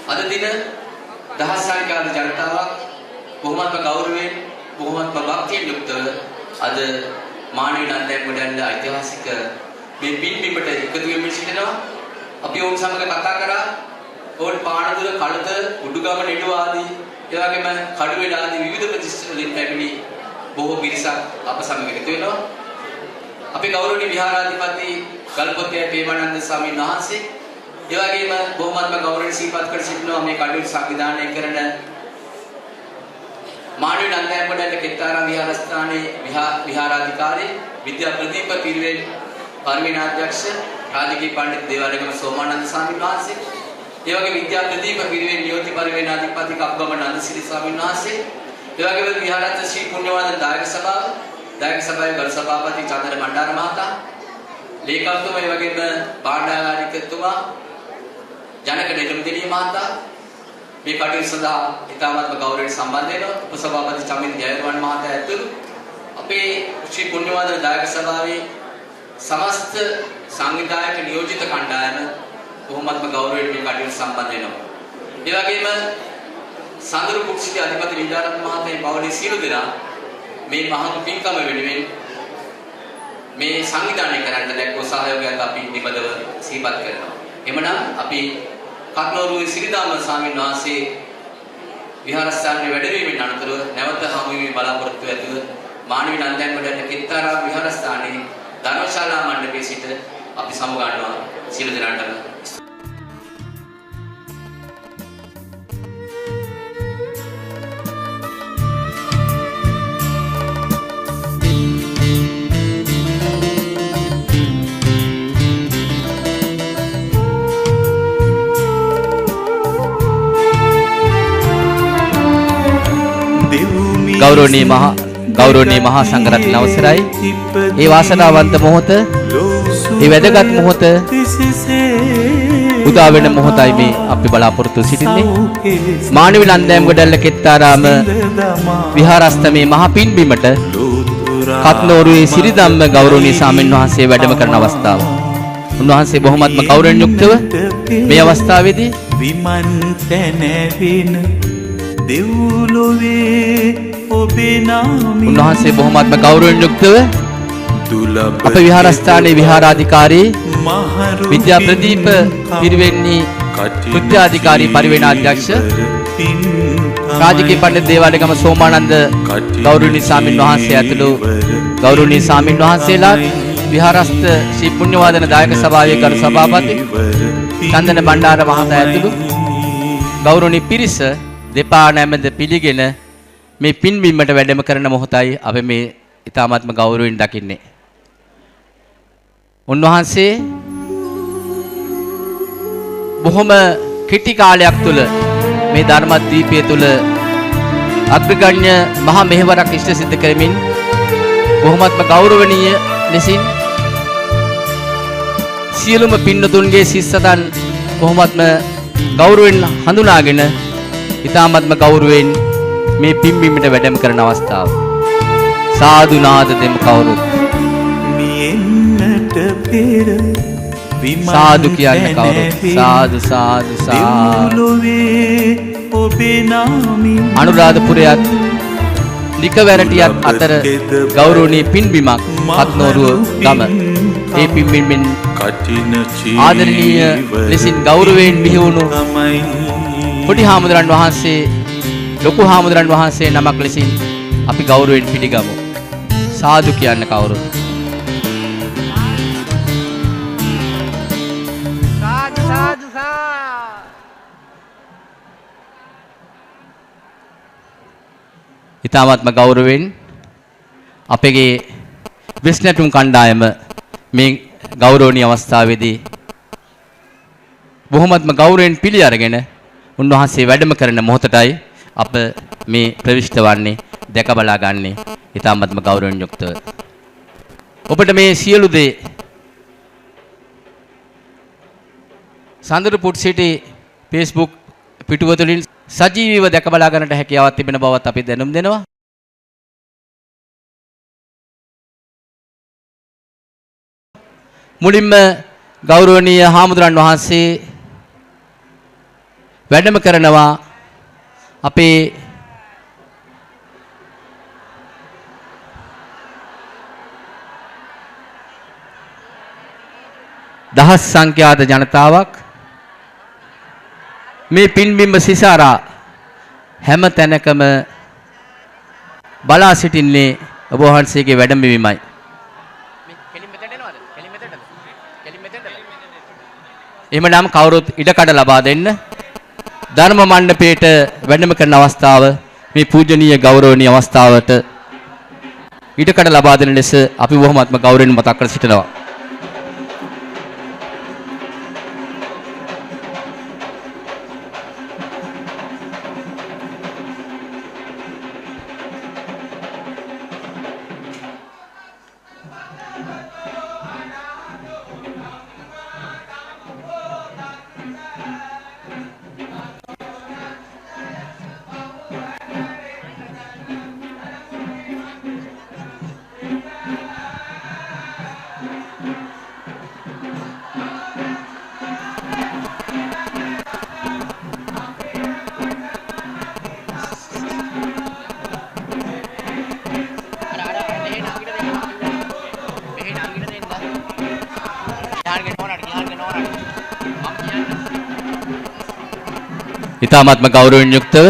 අද දින දහස් සංඛ්‍යාත ජනතාවක් බොහොමත්ම ගෞරවයෙන් බොහොමත්ම භක්තියෙන් යුක්තව අද මානවීය නන්දයන් ගොඩනැගිලි ඓතිහාසික මේ පින්බිමට එකතු වෙමින් සිටිනවා. අපි ඔවුන් සමග කතා කරා. ඔවුන් පානදුර, කලත, උඩුගම, නෙළුව ආදී ඒ වගේම කඩුවෙල ආදී විවිධ ප්‍රදේශ වලින් පැමිණි බොහෝ පිරිසක් අප සමග එකතු වෙනවා. අපි ගෞරවනීය විහාරාධිපති ගල්පොත්තේ ප්‍රේමානන්ද ස්වාමීන් වහන්සේ ඒ වගේම බොහොමත්ම ගෞරවයෙන් සිහිපත් කර සිටිනවා මේ කඩුවෙල සංවිධානය කරන මානවීය නන්දයන් ගොඩනැගිලි කෙත්තාරාම විහාරස්ථානයේ විහාරාධිකාරී විද්‍යා ප්‍රදීප පිරිවෙන් පරිවේනාධ්‍යක්ෂ රාජකීය පඬිත් දේවාලගම සෝමානන්ද ස්වාමීන් වහන්සේ ඒ වගේ විද්‍යා ප්‍රදීප පිරිවෙන් නියෝජිත පරිවේනාධිපති කප්පගම නන්දසිරි ස්වාමීන් වහන්සේ ඒ වගේම විහාරාධ්‍යක්ෂ ශ්‍රී පුණ්‍යවාදන දායක සභාවේ ගරු සභාපති චන්දන මණ්ඩාර මහතා ලේකම්තුමා ඒ වගේම භාණ්ඩාගාරිකතුමා ජනක නෙළුම්දිරිය මහතා මේ කටයුතු සඳහා ඉතාමත්ම ගෞරවයෙන් සම්බන්ධ වෙනවා. උපසභාපති චමින්ද ජයවර්ධන මහතා ඇතුළු අපේ ශ්‍රී පුණ්‍යවාදන දායක සභාවේ සමස්ත සංවිධායක නියෝජිත කණ්ඩායම බොහොමත්ම ගෞරවයෙන් මේ කටයුතු සම්බන්ධ වෙනවා. ඒ වගේම සඳරු කුක්ෂිත අධිපති විද්‍යාරත්න මහතාගේ පවුලේ සියලු දෙනා මේ මහඟු පින්කම වෙනුවෙන් මේ සංවිධානය කරන්න දැක්වූ සහයෝගයත් අපි නිබඳව සිහිපත් කරනවා. එමනම් අපි කක්නෝරුවේ සිරිදාම ස්වාමීන් වහන්සේ විහාරස්ථානයේ වැඩවීමෙන් අනතුරුව නැවත හමු වීමේ බලාපොරොත්තු ඇතුව මානවීය නන්දයන් ගොඩනැගිලි කෙත්තාරාම විහාරස්ථානයේ ධර්මශාලා මණ්ඩපයේ සිට අපි සමුගන්නවා සියලු දෙනාටම. ගෞරවනීය මහා සංඝරත්න අවසරයි. ඒ වාසනාවන්ත මොහොත, ඒ වැදගත් මොහොත උදා වෙන මොහොතයි මේ අපි බලාපොරොත්තු සිටින්නේ. මානවීය නන්දයන් ගොඩනැගිලි කෙත්තාරාම විහාරස්ථානයේ මහා පින්බිමට කත්නෝරුවේ සිරිධම්ම ගෞරවනීය ස්වාමීන් වහන්සේ වැඩම කරන අවස්ථාව. උන්වහන්සේ බොහොමත්ම ගෞරවයෙන් යුක්තව මේ අවස්ථාවේදී උන්වහන්සේ බොහොමත්ම ගෞරවයෙන් යුක්තව අප විහාරස්ථානයේ විහාරාධිකාරී විද්‍යා ප්‍රදීප පිරිවෙන්නි කෘත්‍යාධිකාරී පරිවේනාධ්‍යක්ෂ රාජකීය පඬිත් දේවාලගම සෝමානන්ද ගෞරවනීය ස්වාමීන් වහන්සේ ඇතුළු ගෞරවනීය ස්වාමීන් වහන්සේලා විහාරස්ථ ශ්‍රී පුණ්‍යවාදන දායක සභාවේ ගරු සභාපති චන්දන මණ්ඩාර මහතා ඇතුළු ගෞරවනීය පිරිස දෙපා නැමෙද පිළිගෙන මේ පින්බිමට වැඩම කරන මොහොතයි අපි මේ ඊ타මාත්ම ගෞරවයෙන් දකින්නේ. උන්වහන්සේ බොහොම කෙටි කාලයක් තුල මේ ධර්මදීපය තුල අග්‍රගණ්‍ය මහා මෙහෙවරක් ඉෂ්ට සිද්ධ කරමින් බොහොමත්ම ගෞරවණීය ලෙසින් සියලුම පින්නතුන්ගේ සිස්සතන් බොහොමත්ම ගෞරවයෙන් හඳුනාගෙන ඊ타මාත්ම ගෞරවයෙන් මේ පින්බිමට වැඩම කරන අවස්ථාව. සාදු නාද දෙමු කවුරුත්. මියෙන්නට පෙර සාදු කියන්න කවුරුත්. සාදු සාදු සාදු. ඔබේ නාමින් අනුරාධපුරයත් ලිකවැරටියත් අතර ගෞරවනීය පින්බිමක් කත්නෝරුව ගම. ඒ පින්බිමෙන් ආදරණීය ලෙසින් ගෞරවයෙන් බිහි වුණු පොඩි හාමුදුරන් වහන්සේ ලොකු හාමුදුරන් වහන්සේ නමක් ලෙසින් අපි ගෞරවයෙන් පිළිගමු. සාදු කියන්න කවුරුත්. සාදු සාදු සා. ඊ타මාත්ම ගෞරවයෙන් අපගේ විශ්නතුන් කණ්ඩායම මේ ගෞරවනීය අවස්ථාවේදී බොහොමත්ම ගෞරවයෙන් පිළි අරගෙන උන්වහන්සේ වැඩම කරන මොහොතටයි අප මේ ප්‍රවිෂ්ඨ වන්නේ දැක බලා ගන්නේ ඊ타මත්ම ගෞරවයෙන් යුක්තව. ඔබට මේ සියලු දේ සඳරු පුට් සිටි Facebook පිටුව තුළින් සජීවීව දැක බලා ගන්නට හැකියාවක් තිබෙන බවත් අපි දැනුම් දෙනවා. මුලින්ම ගෞරවනීය හාමුදුරන් වහන්සේ වැඩම කරනවා අපේ දහස් සංඛ්‍යාත ජනතාවක් මේ පින්බිම්බ සිසාරා හැම තැනකම බලා සිටින්නේ ඔබ වහන්සේගේ වැඩමවීමයි. එහෙමනම් කවුරුත් ඉඩකඩ ලබා දෙන්න. ධර්ම මණ්ඩපයේට වැඩම කරන අවස්ථාව මේ පූජනීය ගෞරවනීය අවස්ථාවට ඉඩකඩ ලබා දෙන ලෙස අපි බොහොමත්ම ගෞරවයෙන් මතක් කර සිටිනවා. ඉතාමත්ම ගෞරවයෙන් යුක්තව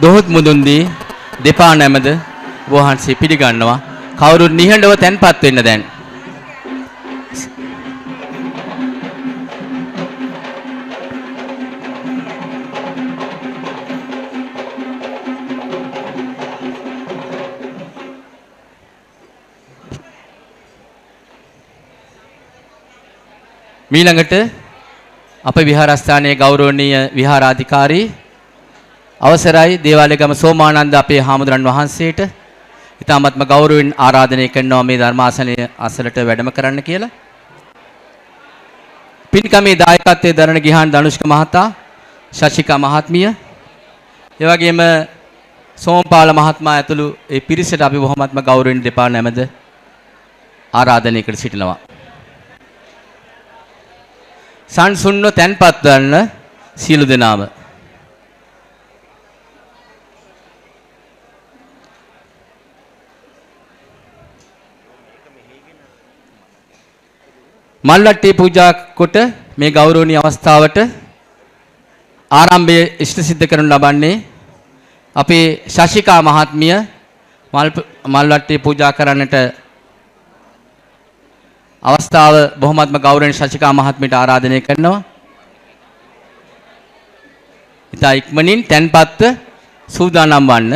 දොහොත් මුදුන්දී දෙපා නැමද වහන්සේ පිළිගන්නවා. කවුරුත් නිහඬව තැන්පත් වෙන්න දැන්. මීළඟට අප විහාරස්ථානයේ ගෞරවනීය විහාරාධිකාරී අවසරයි දේවාලයගම සෝමානන්ද අපේ හාමුදුරන් වහන්සේට ඉතාමත්ම ගෞරවයෙන් ආරාධනය කරනවා මේ ධර්මාසනයේ අසලට වැඩම කරන්න කියලා. පින්කමේ දායකත්වයේ දරන ගිහාන් ධනුෂ්ක මහතා, ශශිකා මහත්මිය, ඒ වගේම සෝමපාල මහත්මයා ඇතුළු ඒ පිරිසට අපි බොහොමත්ම ගෞරවයෙන් දෙපා නැමද ආරාධනය කර සිටිනවා. සංසුන්ව තැන්පත් වන්න සියලු දෙනාම. මල්වට්ටිය පූජා කොට මේ ගෞරවනීය අවස්ථාවට ආරම්භය ඉෂ්ට සිද්ධ කරනු ලබන්නේ අපේ ශශිකා මහත්මිය මල්වට්ටිය පූජා කරන්නට අවස්ථාව බොහොමත්ම ගෞරවයෙන් ශශිකා මහත්මියට ආරාධනය කරනවා. ඉතා ඉක්මනින් තැන්පත්ව සූදානම් වන්න.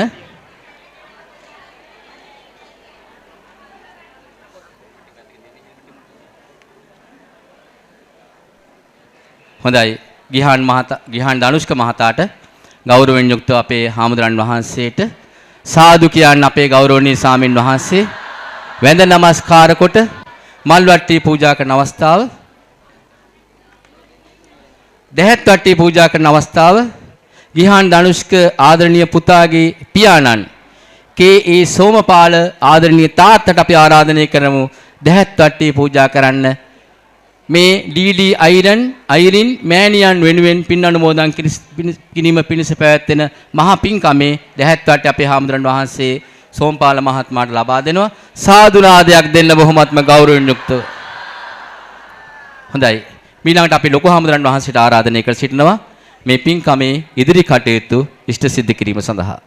හොඳයි. ගිහාන් ධනුෂ්ක මහතාට ගෞරවයෙන් යුක්තව අපේ හාමුදුරන් වහන්සේට සාදු කියන්න අපේ ගෞරවනීය ස්වාමින් වහන්සේ වැඳ නමස්කාර කොට මල්වට්ටිය පූජා කරන අවස්ථාව, දෙහත් වට්ටිය පූජා කරන අවස්ථාව ගිහාන් ධනුෂ්ක ආදරණීය පුතාගේ පියාණන් කේ.ඒ. සෝමපාල ආදරණීය තාත්තට අපි ආරාධනය කරමු දෙහත් වට්ටිය පූජා කරන්න. මේ ඩී.ඩී. අයිරින් මෑණියන් වෙනුවෙන් පින් අනුමෝදන් කිරීම පිණිස පැවැත්වෙන මහා පින්කමේ දෙහත් වට්ටිය අපේ හාමුදුරන් වහන්සේ සෝමපාල මහත්මයාට ලබා දෙනවා. සාදුනාදයක් දෙන්න බොහොමත්ම ගෞරවයෙන් යුක්තව. හොඳයි. ඊළඟට අපි ලොකු හාමුදුරන් වහන්සේට ආරාධනය කර සිටිනවා මේ පින්කමේ ඉදිරි කටයුතු ඉෂ්ට සිද්ධ කිරීම සඳහා.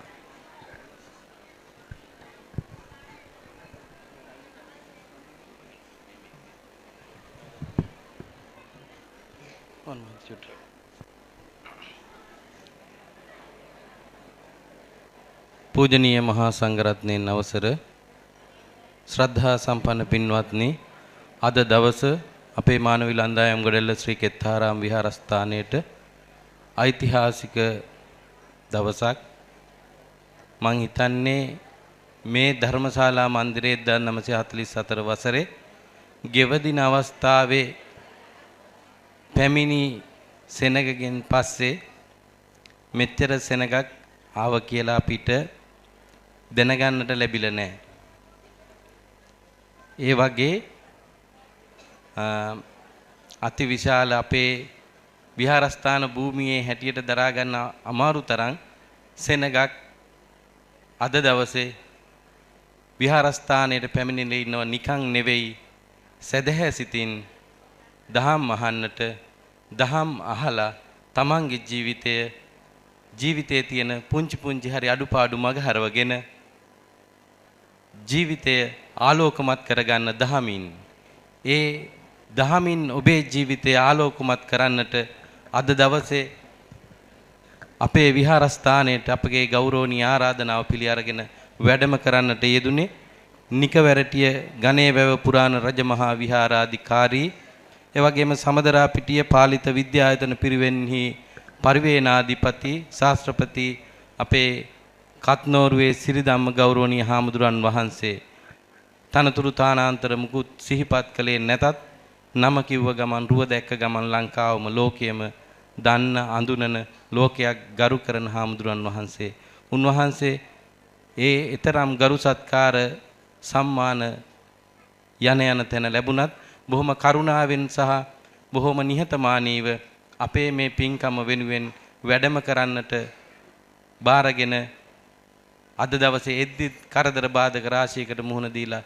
පූජනීය මහා සංඝරත්නයන් අවසර ශ්‍රද්ධා සම්පන්න පින්වත්නි, අද දවස අපේ මානවී ලන්දායම් ගොඩැල්ල ශ්‍රී කෙත්තාරාම විහාරස්ථානයේට ඓතිහාසික දවසක්. මං හිතන්නේ මේ ධර්මශාලා මන්දිරයේ 1944 වසරේ ගෙවදින අවස්ථාවේ පැමිණි සෙනගගෙන් පස්සේ මෙච්චර සෙනගක් ආව කියලා අපිට දැනගන්නට ලැබිලා නැහැ. ඒ වගේ අතිවිශාල අපේ විහාරස්ථාන භූමියේ හැටියට දරා ගන්න අමාරු තරම් සෙනගක් අද දවසේ විහාරස්ථානයේ පැමිණිලා ඉන්නව නිකන් නෙවෙයි සදහැ සිතින් දහම් අහන්නට දහම් අහලා තමන්ගේ ජීවිතයේ තියෙන පුංචි පුංචි හරි අඩුපාඩු මගහරවගෙන ජීවිතය ආලෝකමත් කරගන්න දහමින් ඒ දහමින් ඔබේ ජීවිතය ආලෝකමත් කරන්නට අද දවසේ අපේ විහාරස්ථානයේට අපගේ ගෞරවනීය ආරාධනාව පිළි අරගෙන වැඩම කරන්නට යෙදුනේ නිකවැරටිය ගණේවැව පුරාණ රජමහා විහාරාධිකාරී එවැගේම සමදරා පිටිය පාලිත විද්‍යායතන පිරිවෙන්හි පරිවේනාධිපති ශාස්ත්‍රපති අපේ කත්නෝරුවේ සිරිධම්ම ගෞරවනීය හාමුදුරන් වහන්සේ තනතුරු තානාන්තර මුකුත් සිහිපත් කළේ නැතත් නම කිව්ව ගමන් රුව දැක්ක ගමන් ලංකාවම ලෝකයේම දන්න අඳුනන ලෝකයක් ගරු කරන හාමුදුරන් වහන්සේ උන්වහන්සේ ඒ ඊතරම් ගරු සත්කාර සම්මාන යන තැන ලැබුණත් බොහොම කරුණාවෙන් සහ බොහොම නිහතමානීව අපේ මේ පින්කම වෙනුවෙන් වැඩම කරන්නට බාරගෙන අද දවසේ එද්දි කරදර බාධක රාශියකට මුහුණ දීලා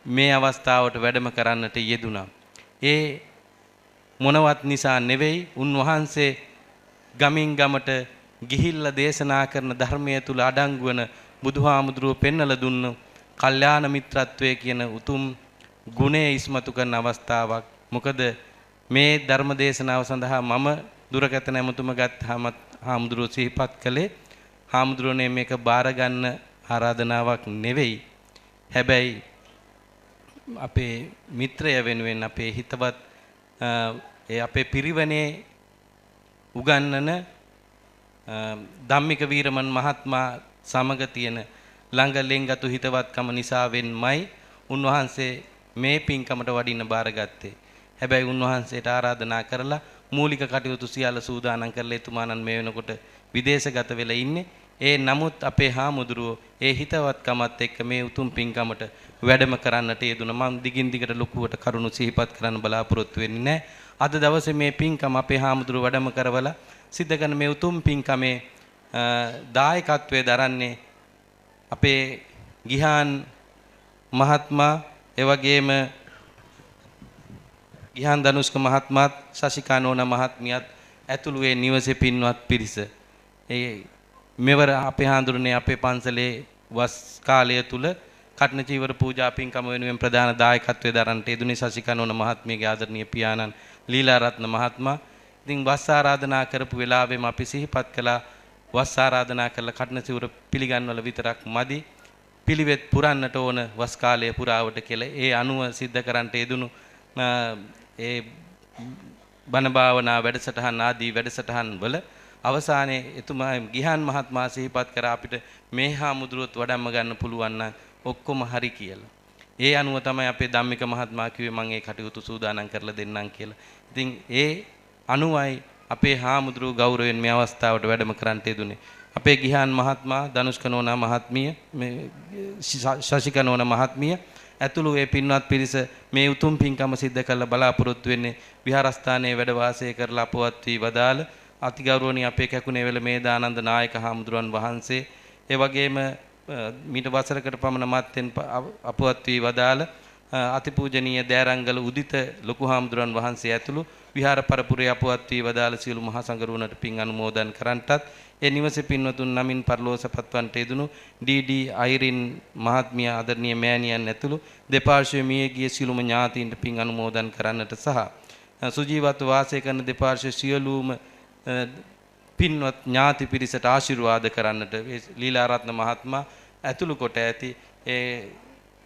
මේ අවස්ථාවට වැඩම කරන්නට යෙදුණා. ඒ මොනවත් නිසා නෙවෙයි උන්වහන්සේ ගමින් ගමට ගිහිල්ලා දේශනා කරන ධර්මයේ තුල අඩංගු වන බුදුහාමුදුරුවෝ පෙන්වලා දුන්න කල්යාණ මිත්‍රත්වයේ කියන උතුම් ගුණය ඉස්මතු කරන අවස්ථාවක්. මොකද මේ ධර්ම දේශනාව සඳහා මම දුරකථන ඇමතුම ගත්තාම හාමුදුරුවෝ සිහිපත් කළේ හාමුදුරුවනේ මේක බාර ගන්න ආරාධනාවක් නෙවෙයි. හැබැයි අපේ මිත්‍රය වෙනුවෙන් අපේ හිතවත් ඒ අපේ පිරිවනේ උගන්නන ධම්මික වීරමන් මහත්මයා සමග තියෙන ළඟ ලෙන්ගතු හිතවත්කම නිසාවෙන්මයි උන්වහන්සේ මේ පින්කමට වඩින්න බාරගත්තේ. හැබැයි උන්වහන්සේට ආරාධනා කරලා මූලික කටයුතු සියල්ල සූදානම් කරලා එතුමාණන් මේ වෙනකොට විදේශගත වෙලා ඉන්නේ. ඒ නමුත් අපේ හාමුදුරුවෝ ඒ හිතවත්කමත් එක්ක මේ උතුම් පින්කමට වැඩම කරන්නට යෙදුණා. මම දිගින් දිගට ලොකුවට කරුණු සිහිපත් කරන්න බලාපොරොත්තු වෙන්නේ නැහැ. අද දවසේ මේ පින්කම අපේ හාමුදුරුවෝ වැඩම කරවලා සිද්ධ කරන මේ උතුම් පින්කමේ දායකත්වයේ දරන්නේ අපේ ගිහාන් මහත්මයා එවැගේම ගිහාන් දනුෂ්ක මහත්මයාත් ශශිකා නෝනා මහත්මියත් ඇතුළු ඒ නිවසේ පින්වත් පිරිස. ඒ මෙවර අපේ හාමුදුරනේ අපේ පන්සලේ වස් කාලය තුල කටන චීවර පූජා පින්කම වෙනුවෙන් ප්‍රධාන දායකත්වයේ දරන්නට යෙදුනේ ශශිකා නෝනා මහත්මියගේ ආදරණීය පියාණන් ලීලාරත්න මහත්මයා. ඉතින් වස් ආරාධනා කරපු වෙලාවෙම අපි සිහිපත් කළා වස් ආරාධනා කරලා කටන චීවර පිළිගන්වල විතරක් මදි. පිළිවෙත් පුරන්නට ඕන වස් කාලය පුරාවට කියලා ඒ අනුව සිද්ධ කරන්නට යෙදුණු ඒ බණ භාවනා වැඩසටහන් ආදී වැඩසටහන් වල අවසානයේ එතුමා ගිහාන් මහත්මයා සිහිපත් කර අපිට මේ හාමුදුරුවොත් වඩම්ම ගන්න පුළුවන් නම් ඔක්කොම හරි කියලා. ඒ අනුව තමයි අපේ ධම්මික මහත්මයා කිව්වේ මම ඒ කටයුතු සූදානම් කරලා දෙන්නම් කියලා. ඉතින් ඒ අනුවයි අපේ හාමුදුරුවෝ ගෞරවයෙන් මේ අවස්ථාවට වැඩම කරන්නට යෙදුනේ. අපේ ගිහාන් මහත්මයා දනුෂ්ක නෝනා මහත්මිය මේ ශශිකා නෝනා මහත්මිය ඇතුළු ඒ පින්වත් පිරිස මේ උතුම් පින්කම සිද්ධ කරලා බලාපොරොත්තු වෙන්නේ විහාරස්ථානයේ වැඩ වාසය කරලා අපවත් වී වදාළ අතිගෞරවනීය අපේ කැකුණේ වෙල මේදානන්ද නායක හාමුදුරන් වහන්සේ ඒ වගේම මීට වසරකට පමණ මත්තෙන් අපවත් වී වදාළ අතිපූජනීය දෑරංගල උදිත ලොකු හාමුදුරන් වහන්සේ ඇතුළු විහාර පරපුරේ අපවත් වී වදාළ සියලු මහා සංඝරුවනට පින් අනුමෝදන් කරන්ටත් ඒ නිවසේ පින්වතුන් නමින් පරලෝසපත්වන්ට යෙදුණු ඩී අයිරින් මහත්මිය ආදරණීය මෑණියන් ඇතුළු දෙපාර්ශ්වයේ මිය ගිය සියලුම ඥාතීන්ට පින් අනුමෝදන් කරන්නට සහ සුජීවත්ව වාසය කරන දෙපාර්ශ්වයේ සියලුම පින්වත් ඥාති පිරිසට ආශිර්වාද කරන්නට ලීලාරත්න මහත්මයා ඇතුළු කොට ඇති ඒ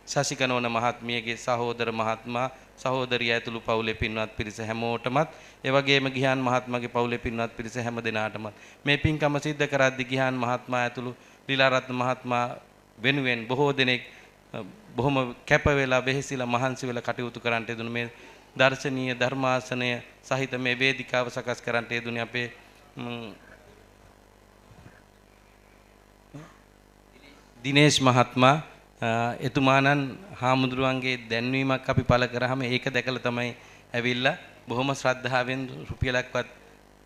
ශශිකා නෝනා මහත්මියගේ සහෝදර මහත්මයා සහෝදරිය ඇතුළු පවුලේ පින්වත් පිරිස හැමෝටමත් ඒ වගේම ගිහාන් මහත්මයාගේ පවුලේ පින්වත් පිරිස හැම දෙනාටමත් මේ පින්කම සිද්ධ කරද්දී ගිහාන් මහත්මයා ඇතුළු ලීලාරත්න මහත්මයා වෙනුවෙන් බොහෝ දෙනෙක් බොහොම කැප වෙලා වෙහෙසිලා මහන්සි වෙලා කටයුතු කරන්නට යෙදුණු මේ දර්ශනීය ධර්මාසනය සහිත මේ වේදිකාව සකස් කරන්නට යෙදුනේ අපේ දිනේෂ් මහත්මයා එතුමාණන් හාමුදුරුවන්ගේ දැන්වීමක් අපි පළ කරාම ඒක දැකලා තමයි ඇවිල්ලා බොහොම ශ්‍රද්ධාවෙන් රුපියලක්වත්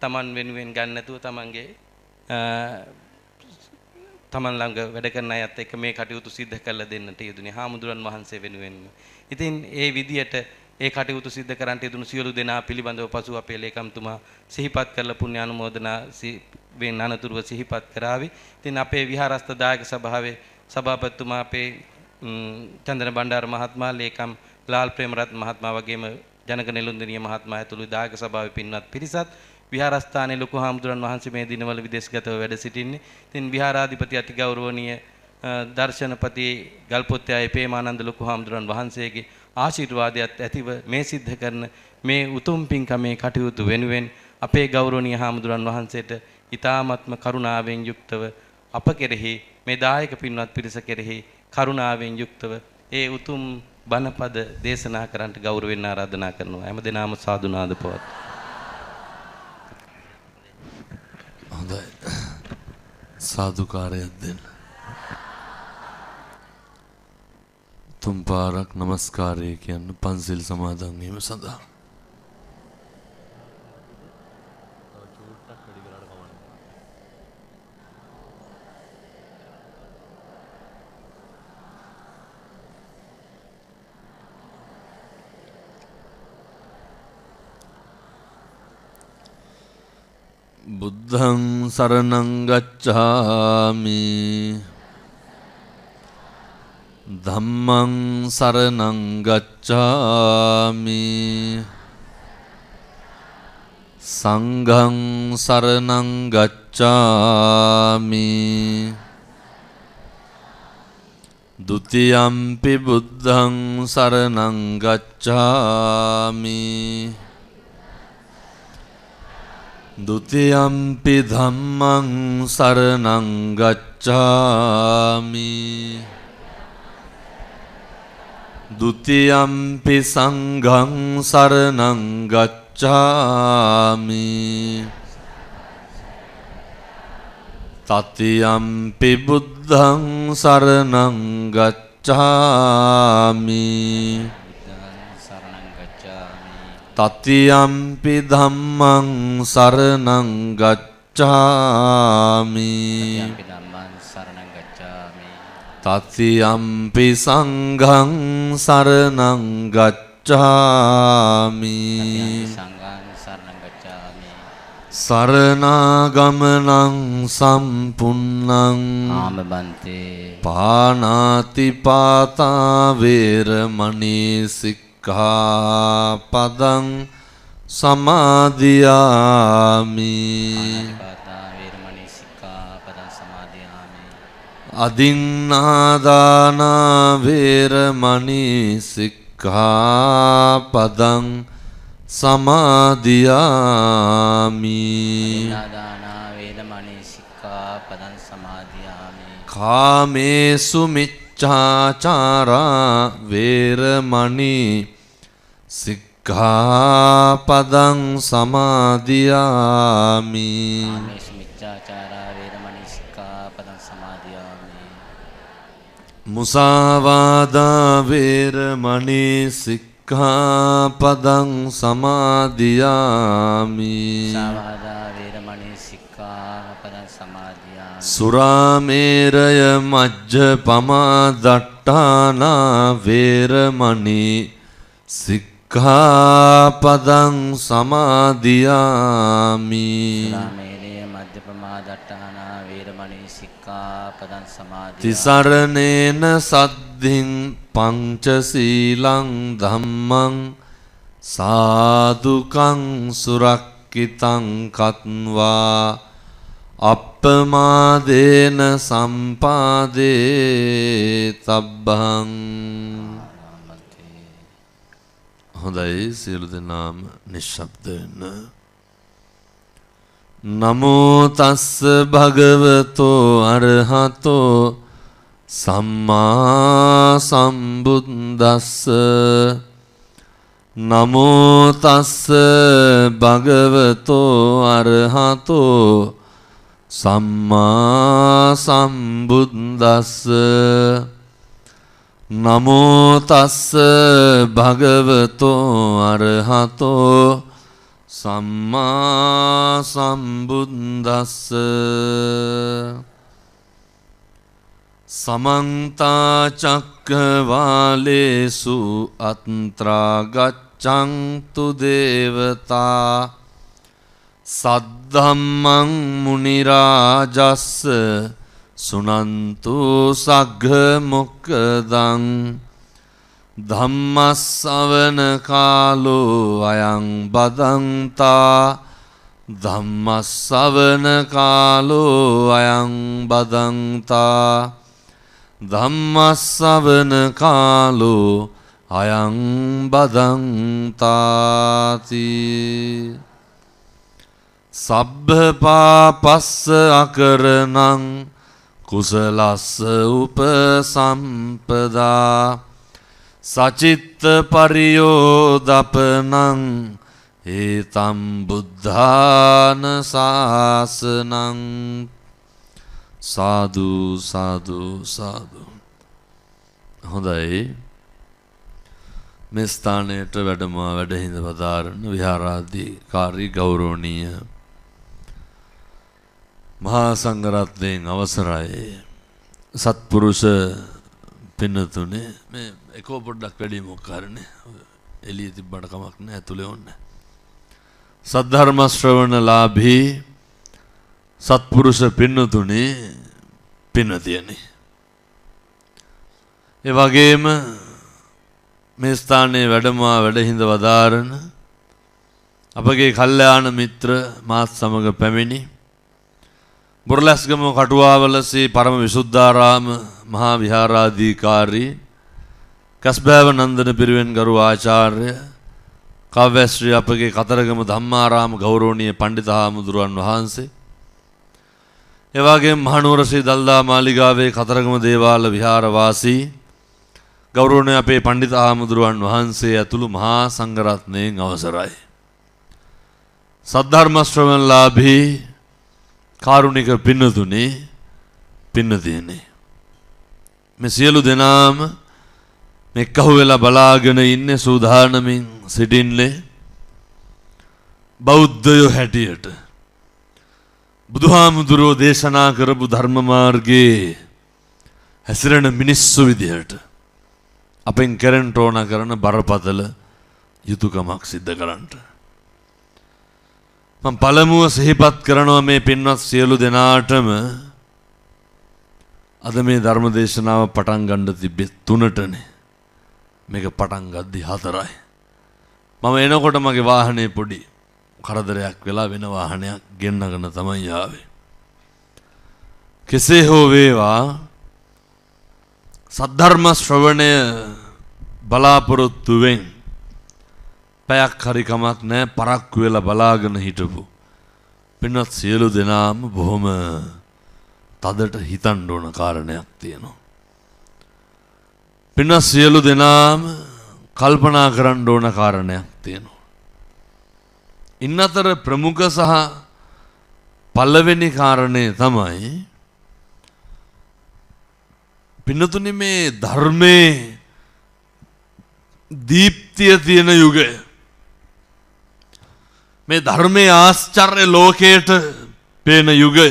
Taman වෙනුවෙන් ගන්න නැතුව Tamanගේ තමන් ළඟ වැඩ කරන අයත් එක්ක මේ කටයුතු සිද්ධ කරලා දෙන්නට යෙදුනේ හාමුදුරන් වහන්සේ වෙනුවෙන්. ඉතින් ඒ විදියට ඒ කටයුතු සිද්ධ කරන්නට යෙදුණු සියලු දෙනා පිළිබඳව පසු අපේ ලේකම්තුමා සිහිපත් කරලා පුණ්‍ය අනුමෝදනා වෙන අනතුරුව සිහිපත් කරાવી. ඉතින් අපේ විහාරස්ථ දායක සභාවේ සභාපතිතුමා අපේ චන්දන බණ්ඩාර මහත්මයා, ලේකම් ලාල් ප්‍රේමරත්න මහත්මයා වගේම ජනක නෙළුන්දනිය මහත්මයා ඇතුළු දායක සභාවේ පින්වත් පිරිසත් විහාරස්ථානයේ ලොකු හාමුදුරන් වහන්සේ මේ දිනවල විදේශගතව වැඩ සිටින්නේ. ඉතින් විහාරාධිපති අතිගෞරවනීය දර්ශනපති ගල්පොත්තේ පේමානන්ද ලොකු හාමුදුරන් වහන්සේගේ ආශිර්වාදයත් ඇතිව මේ සිද්ධ කරන මේ උතුම් පින්කමේ කටයුතු වෙනුවෙන් අපේ ගෞරවනීය හාමුදුරන් වහන්සේට ඊ타ත්ම කරුණාවෙන් යුක්තව අප කෙරෙහි මේ දායක පින්වත් පිරිස කෙරෙහි කරුණාවෙන් යුක්තව ඒ උතුම් බණපද දේශනා කරන්නට ගෞරවයෙන් ආරාධනා කරනවා. හැමදෙනාම සාදුනාද පවත්. හොඳයි. සාදුකාරයක් දෙන්න. තුන් පාරක් নমස්කාරය කියන්න පන්සිල් සමාදන් වීම සඳහා. බුද්ධං සරණං ගච්ඡාමි ධම්මං සරණං ගච්ඡාමි සංඝං සරණං ගච්ඡාමි ဒ ුතියම්පි බුද්ධං සරණං ගච්ඡාමි ဒ ුතියම්පි ධම්මං සරණං ගච්ඡාමි ဒ ුතියම්පි සංඝං සරණං ගච්ඡාමි တ තියම්පි බුද්ධං සරණං ගච්ඡාමි තතියම්පි ධම්මං සරණං ගච්ඡාමි තතියම්පි සංඝං සරණං ගච්ඡාමි සරණාගමනං සම්පුන්නං පානාති පාතා වේරමණී සික්ඛාපදං සමාදියාමි අදින්නාදානා වේරමණී සික්ඛාපදං සමාදියාමි කාමේසු මිච්ඡාචාරා වේරමණී සික්ඛාපදං සමාදියාමි මුසාවාදා වේරමණී සික්ඛාපදං සමාදියාමි සුරාමේරය මජ්ජපමා දට්ඨානා වේරමණී සික්ඛාපදං සමාදියාමි තිසරණේන සද්ධින් පංචශීලං ධම්මං සාදුකං සුරක්කිතං කତ୍වා අප්පමාදේන සම්පාදේ තබ්බං. හොඳයි, සියලු දෙනාම නිශ්ශබ්ද වෙන්න. නමෝ තස්ස භගවතෝ අරහතෝ සම්මා සම්බුද්දස්ස. නමෝ තස්ස භගවතෝ අරහතෝ සම්මා සම්බුද්දස්ස. නමෝ තස්ස භගවතෝ අරහතෝ සම්මා සම්බුද්දස්ස සමන්ත චක්කවාලේසු අත්‍රා ගච්ඡන්තු දේවතා සද්ධම්මං මුනි රාජස්ස සුනන්තු සග්ග මොක්ඛදං ධම්මස්සවන කාලෝ අයං බදන්තා ධම්මස්සවන කාලෝ අයං බදන්තා ධම්මස්සවන කාලෝ අයං බදන්තාති සබ්බ පාපස්ස අකරණං කුසලස්ස උපසම්පදා සචිත්ත පරියෝදපනං ඒතම් බුද්ධාන ශාසනං සාදු සාදු සාදු. හොඳයි, මේ ස්ථානයට වැඩහිඳ පදාරන විහාරාධිකාරී ගෞරවනීය මහා සංඝරත්නයෙන් අවසරයි සත්පුරුෂ පින්නතුනේ. මේ එකෝ පොඩ්ඩක් වැඩි මොකක්කාරනේ එළිය තිබ්බට කමක් නැහැ, ඇතුලේ ඕනේ. සද්ධර්ම ශ්‍රවණලාභී සත්පුරුෂ පින්නතුනේ පින්නතියනේ. ඒ වගේම මේ ස්ථානයේ වැඩහිඳ වදාරන අපගේ කල්යාණ මිත්‍ර මාත් සමග පැමිණි බොරලැස්ගම කටුවාවලසේ පරම විසුද්ධාරාම මහා විහාරාධිකාරී කස්බෑව නන්දන පිරිවෙන් ගරු ආචාර්ය කාව්‍යශ්‍රී අපගේ කතරගම ධම්මාරාම ගෞරවනීය පණ්ඩිත හාමුදුරුවන් වහන්සේ, එවාගේ මහනුවර ශ්‍රී දල්දා මාලිගාවේ කතරගම දේවාල විහාරවාසී ගෞරවනීය අපේ පණ්ඩිත හාමුදුරුවන් වහන්සේ ඇතුළු මහා සංඝරත්නයෙන් අවසරයි. සද්ධර්ම ශ්‍රවණලාභී කාරුණික පින්නතුනේ පින්නතියනේ, මේ සියලු දෙනාම මෙක්කහු වෙලා බලාගෙන ඉන්නේ සූදානමින් සිටින්නේ බෞද්ධයෝ හැටියට බුදුහාමුදුරුවෝ දේශනා කරපු ධර්ම මාර්ගයේ හැසිරෙන මිනිස්සු විදිහට අපෙන් කරන්න ඕන කරන බරපතල යුතුයකමක් සිද්ධ කරන්නට මම පළමුව සිහිපත් කරනවා මේ පින්වත් සියලු දෙනාටම අද මේ ධර්ම දේශනාව පටන් ගන්න තිබ්බේ 3ටනේ. මේක පටන් ගද්දි 4යි. මම එනකොට මගේ වාහනේ පොඩි කරදරයක් වෙලා වෙන වාහනයක් ගෙන්නගෙන තමයි ආවේ. කෙසේ හෝ වේවා සද්ධර්ම ශ්‍රවණය බලාපොරොත්තු වෙන් පැයක් හරි කමක් නැහැ පරක්කු වෙලා බලාගෙන හිටපු පින්වත් සියලු දෙනාම බොහොම තදට හිතන්න ඕන කාරණයක් තියෙනවා. පින්වත් සියලු දෙනාම කල්පනා කරන්න ඕන කාරණයක් තියෙනවා. ඉන්න අතර ප්‍රමුඛ සහ පළවෙනි කාරණේ තමයි පින්නතුනි මේ ධර්මයේ දීප්තිය තියෙන යුගය, මේ ධර්මයේ ආශ්චර්ය ලෝකයට පේන යුගය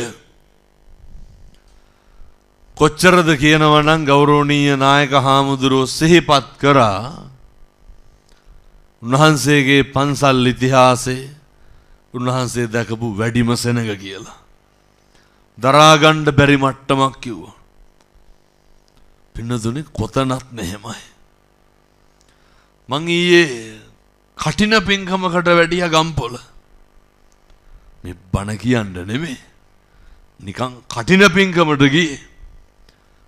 කොච්චරද කියනවා නම් ගෞරවනීය නායක හාමුදුරුවෝ සිහිපත් කරා උන්වහන්සේගේ පන්සල් ඉතිහාසයේ උන්වහන්සේ දැකපු වැඩිම සෙනඟ කියලා. දරා ගන්න බැරි මට්ටමක් කිව්වා. පින්නතුනි කොතනත් මෙහෙමයි. මං ඊයේ කටින පින්කමකට වැඩිය ගම්පොළ. මේ බණ කියන්න නෙමෙයි. නිකන් කටින පින්කමට ගියේ.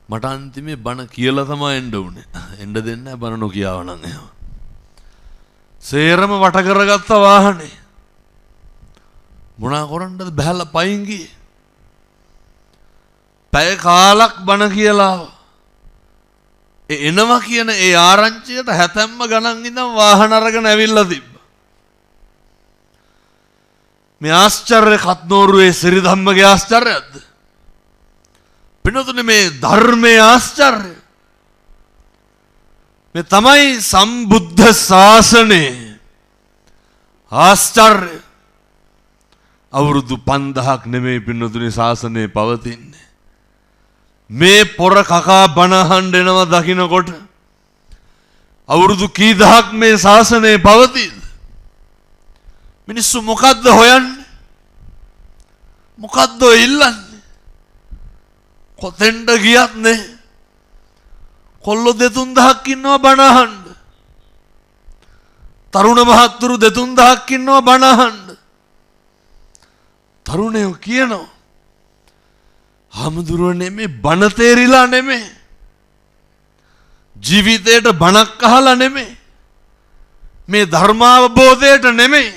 මට අන්තිමේ බණ කියලා තමයි එන්න උනේ. එන්න දෙන්නේ නැහැ බණ නොකියාව නම් එහෙම. සේරම වට කරගත්ත වාහනේ. මොනා කරන්නද බහැලා පයින් ගියේ. පැය කාලක් බණ කියලා එනවා කියන ඒ ආරංචියට හැතැම්ම ගණන් ඉඳන් වාහන අරගෙන ඇවිල්ලා තිබ්බා. මේ ආශ්චර්ය කත්නෝරුවේ සිරිධම්මගේ ආශ්චර්යයක්ද? පින්නතුනේ මේ ධර්මයේ ආශ්චර්යය. මේ තමයි සම්බුද්ධ ශාසනේ ආශ්චර්ය. අවුරුදු 5000ක් නෙමෙයි පින්නතුනි ශාසනය පවතින්නේ. මේ පොර කකා බණහන් එනවා දකින්නකොට අවුරුදු කී දහක් මේ ශාසනය පවතිද? මිනිස්සු මොකද්ද හොයන්නේ? මොකද්ද ඉල්ලන්නේ? කොතෙන්ද ගියත් නේ කොල්ලෝ 2000ක් ඉන්නවා බණහන්. තරුණ මහත්තුරු 2000ක් ඉන්නවා බණහන්. තරුණයෝ කියනවා හාමුදුරුවනේ මේ බණ තේරිලා නෙමෙයි. ජීවිතේට බණක් අහලා නෙමෙයි. මේ ධර්මාවබෝධයට නෙමෙයි.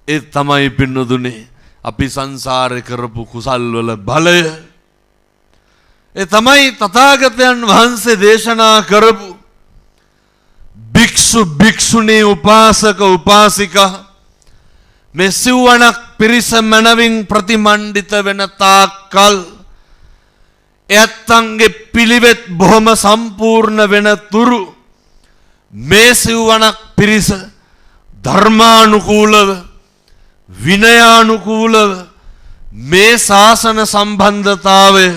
ඒ තමයි පින්නදුනේ අපි සංසාරේ කරපු කුසල් වල බලය. ඒ තමයි තථාගතයන් වහන්සේ දේශනා කරපු භික්ෂු භික්ෂුණී උපාසක උපාසිකා මේ සිව්වණක් පිරිස මනවින් ප්‍රතිමණ්ඩිත වෙන තාක්කල් එයත්න්ගේ පිළිවෙත් බොහොම සම්පූර්ණ වෙන තුරු මේ සිව්වණක් පිරිස ධර්මානුකූලව විනයානුකූලව මේ ශාසන සම්බන්ධතාවය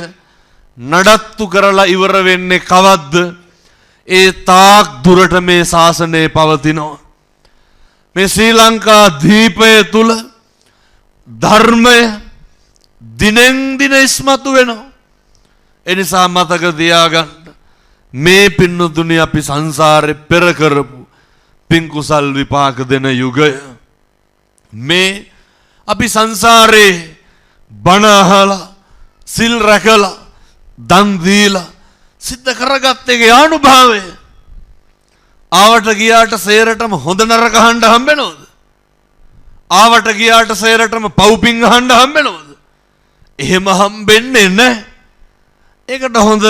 නඩත්තු කරලා ඉවර වෙන්නේ කවද්ද? ඒ තාක් දුරට මේ ශාසනය පවතිනවා. මේ ශ්‍රී ලංකා දීපය තුල ධර්මය දිනෙන් දින ඉස්මතු වෙනවා. එනිසා මතක තියාගන්න මේ පින්නතුනි අපි සංසාරේ පෙර කරපු පින් කුසල් විපාක දෙන යුගය. මේ අපි සංසාරේ බණ අහලා සිල් රැකලා දන් දීලා සිද්ධ කරගත්ත එකේ අනුභවය ආවට ගියාට සේරටම හොඳ නරක අහන්න හම්බෙනවද? ආවට ගියාට සේරටම පව්පින් අහන්න හම්බෙනවද? එහෙම හම්බෙන්නේ නැහැ. ඒකට හොඳ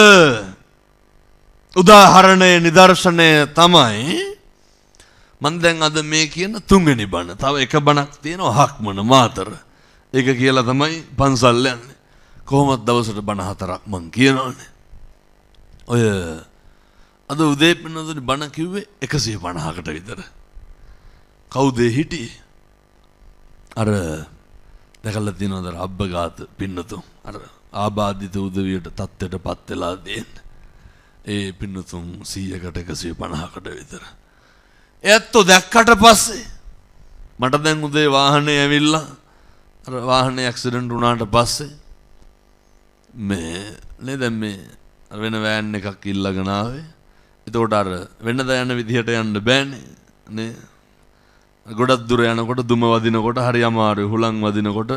උදාහරණය නිදර්ශනය තමයි මම දැන් අද මේ කියන තුන්වෙනි බණ. තව එක බණක් තියෙනවා හක්මන මාතර. ඒක කියලා තමයි පන්සල් යන්නේ. කොහොමද දවසට බණ 4ක් මං කියනවනේ. ඔය අද උදේ පින්නතුනි බණ කිව්වේ 150කට විතර. කවුද හිටියේ? අර දැකලා තියෙනවද අබ්බගාත පින්නතුන්? අර ආබාධිත උදවියට තත්ත්වයටපත් වෙලා දෙන්නේ. ඒ පින්නතුන් 100කට 150කට විතර. එයත්ෝ දැක්කට පස්සේ මට දැන් උදේ වාහනේ ඇවිල්ලා අර වාහනේ ඇක්සිඩන්ට් වුණාට පස්සේ මේ නේද මේ වෙන වෑන් එකක් ඉල්ලගෙන ආවේ. එතකොට අර වෙනදා යන විදිහට යන්න බෑනේ නේ. ගොඩක් දුර යනකොට දුම වදිනකොට හරි අමාරුයි. හුලං වදිනකොට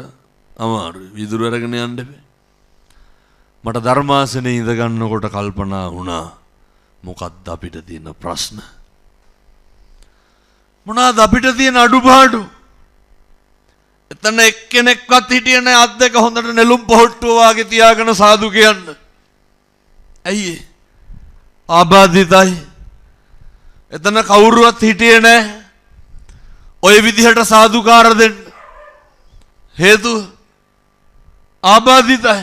අමාරුයි. විදුරු අරගෙන යන්න බෑ. මට ධර්මාසනේ ඉඳ ගන්නකොට කල්පනා වුණා මොකක්ද අපිට තියෙන ප්‍රශ්න? මොනවාද අපිට තියෙන අඩුපාඩු? එතන එක්කෙනෙක්වත් හිටියේ නැහැ අත් දෙක හොඳට නෙළුම් පොහට්ටුව වාගේ තියාගෙන සාදු කියන්න. ඇයි? ආබාධිතයි. එතන කවුරුවත් හිටියේ නැහැ ඔය විදිහට සාදුකාර දෙන්න. හේතුව ආබාධිතයි.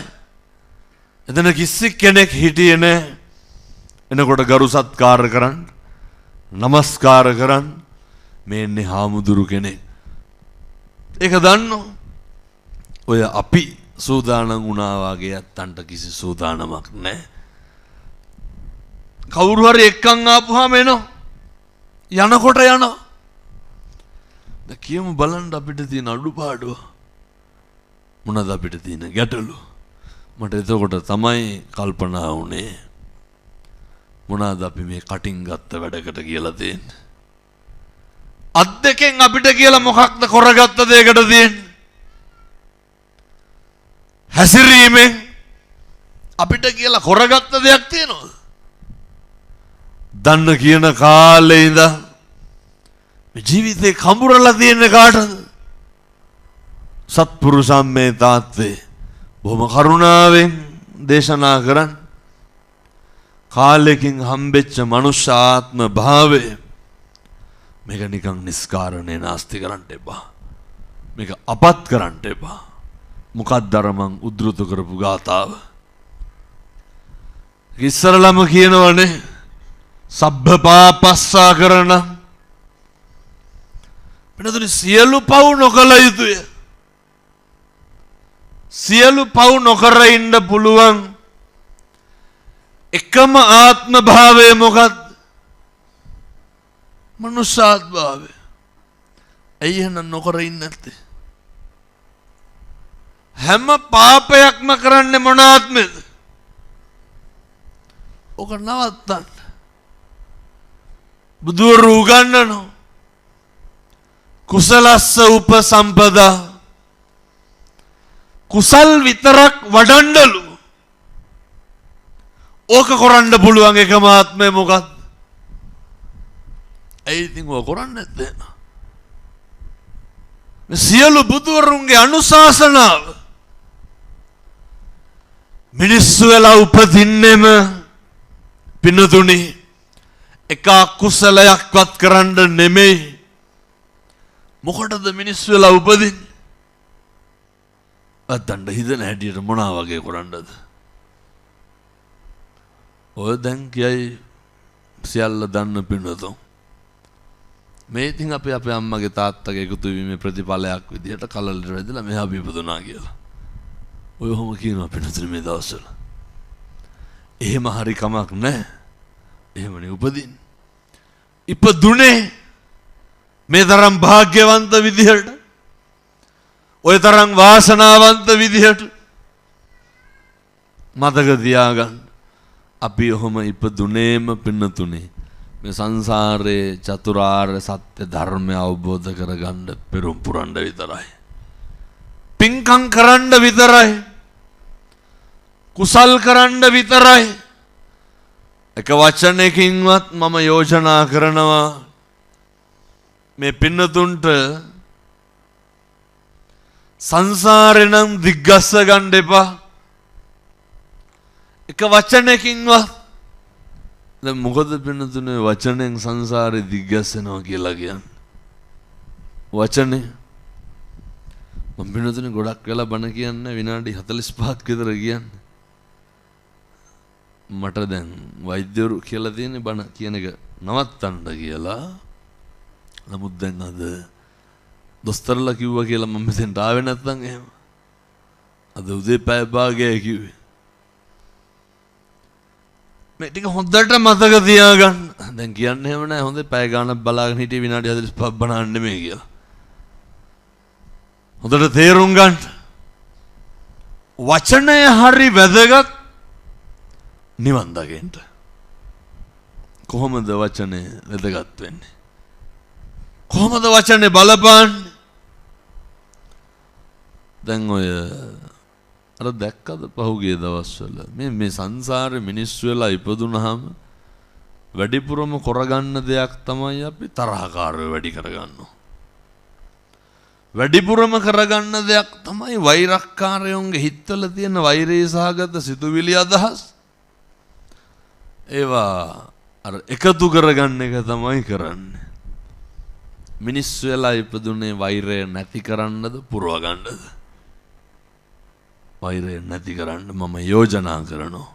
එතන කිසි කෙනෙක් හිටියේ නැහැ එනකොට ගරු සත්කාර කරන්න, නමස්කාර කරන්න. මේ ඉන්නේ හාමුදුරු කෙනෙක්. ඒක දන්නෝ. ඔය අපි සූදානම් වුණා වගේ ඇත්තන්ට කිසි සූදානමක් නැහැ. කවුරු හරි එක්කන් ආපුවාම එනවා. යනකොට යනවා. දැන් කියමු බලන්න අපිට තියෙන අඩුපාඩුව. මොනවද අපිට තියෙන ගැටලු? මට එතකොට තමයි කල්පනා වුණේ මොනවද අපි මේ කටින් ගත්ත වැඩකට කියලා තියෙන්නේ. අත් දෙකෙන් අපිට කියලා මොකක්ද කරගත්ත දෙයකට තියෙන්නේ? හැසිරීමෙන් අපිට කියලා කරගත්ත දෙයක් තියෙනවද? දන්න කියන කාලේ ඉඳන් මේ ජීවිතේ කඹරලා තියෙන කාටද? සත්පුරුෂයන් මේ තාත්තේ බොහොම කරුණාවෙන් දේශනා කරන් කාලෙකින් හම්බෙච්ච මනුෂ්‍ය ආත්ම භාවය මේක නිකන් නිස්කාරණේ නාස්ති කරන්න එපා. මේක අපත් කරන්න එපා. මොකක්ද අර මං උද්දෘත කරපු ගාතාව? ඉස්සරලම කියනවනේ සබ්බ පාපස්සා කරන පින්නතුනි සියලු පව් නොකළ යුතුය. සියලු පව් නොකර ඉන්න පුළුවන් එකම ආත්ම භාවය මොකක්ද? මනුෂ්‍යාත්ම භාවය. ඇයි එහෙනම් නොකර ඉන්නේ නැත්තේ? හැම පාපයක්ම කරන්නේ මොන ආත්මෙද? ඔක නවත්තන්න. බුදුරු උගන්වනවා කුසලස්ස උපසම්පදා කුසල් විතරක් වඩන්නලු. ඕක කරන්න පුළුවන් එකම ආත්මය මොකක්ද? ඇයි ඉතින් ඕක කරන්නේ නැත්තේ? මේ සියලු බුදුවරුන්ගේ අනුශාසනාව මිනිස්සු වෙලා උපදින්නෙම පින්නතුනි එක කුසලයක්වත් කරන්න නෙමෙයි. මොකටද මිනිස්සු වෙලා උපදින්නේ? අදණ්ඩ හිතන හැටියට මොනවා වගේ කරන්නද? ඔය දැන් කියයි සියල්ල දන්න පින්නතෝ. මේ ඉතින් අපේ අම්මගේ තාත්තගේ එකතු වීමේ ප්‍රතිඵලයක් විදිහට කලලට වැදලා මෙහා බිපදුනා කියලා. ඔය ඔහොම කියනවා පින්නතුනි මේ දවස්වල. එහෙම හරි කමක් නැහැ. එහෙමනේ උපදින්. ඉපදුනේ මේ තරම් භාග්‍යවන්ත විදිහට, ඔය තරම් වාසනාවන්ත විදිහට මතක තියාගන්න. අපි ඔහොම ඉපදුනේම පින්නතුනේ මේ සංසාරයේ චතුරාර්ය සත්‍ය ධර්මය අවබෝධ කරගන්න පෙරම් පුරන්න විතරයි. පින්කම් කරන්න විතරයි. කුසල් කරන්න විතරයි. එක වචනයකින්වත් මම යෝජනා කරනවා මේ පින්නතුන්ට සංසාරේ නම් දිග්ගස්ස ගන්න එපා. එක වචනයකින්වත්. දැන් මොකද පින්නතුනේ වචනෙන් සංසාරේ දිග්ගස්සනවා කියලා කියන්නේ? වචනේ මම පින්නතුනේ ගොඩක් වෙලා බණ කියන්නේ විනාඩි 45ක් විතර කියන්නේ. මට දැන් වෛද්‍යවරු කියලා තියෙන්නේ බණ කියන එක නවත්තන්න කියලා. නමුත් දැන් අද දොස්තරලා කිව්වා කියලා මම මෙතෙන්ට ආවේ නැත්නම් එහෙම. අද උදේ පැය භාගයයි කිව්වේ. මේ ටික හොඳට මතක තියාගන්න. දැන් කියන්නේ එහෙම නැහැ. හොඳේ පැය ගානක් බලාගෙන හිටියේ විනාඩි 45ක් බණන්න නෙමෙයි කියලා. හොඳට තේරුම් ගන්න. වචනය හරි වැදගත් නිවන් දකින්න. කොහොමද වචනේ වැදගත් වෙන්නේ? කොහොමද වචනේ බලපාන්නේ? දැන් ඔය අර දැක්කද පහුගිය දවස්වල මේ සංසාරේ මිනිස්සු වෙලා ඉපදුනහම වැඩිපුරම කරගන්න දෙයක් තමයි අපි තරහකාරයෝ වැඩි කරගන්නවා. වැඩිපුරම කරගන්න දෙයක් තමයි වෛරක්කාරයෝන්ගේ හිතවල තියෙන වෛරී සහගත සිතුවිලි අදහස්. ඒවා අර එකතු කරගන්න එක තමයි කරන්නේ. මිනිස්සු වෙලා ඉපදුනේ වෛරය නැති කරන්නද පුරව ගන්නද? වෛරය නැති කරන්න මම යෝජනා කරනවා.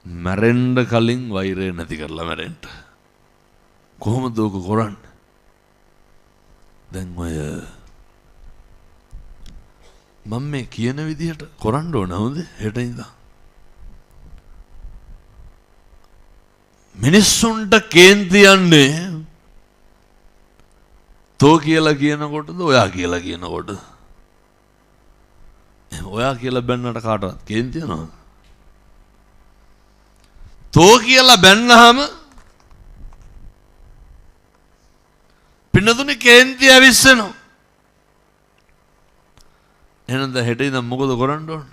මැරෙන්න කලින් වෛරය නැති කරලා මැරෙන්න. කොහොමද ඕක කරන්නේ? දැන් ඔය මම මේ කියන විදිහට කරන්න ඕන හොඳ හෙට ඉඳන්. මිනිස්සුන්ට කේන්ති යන්නේ තෝ කියලා කියනකොටද ඔයා කියලා කියනකොටද? ඔයා කියලා බැන්නට කාටවත් කේන්ති යනවද? තෝ කියලා බැන්නහම පින්නතුනේ කේන්ති ඇවිස්සෙනවා. එහෙනම් දැන් හෙට ඉඳන් මොකද කරන්න ඕන?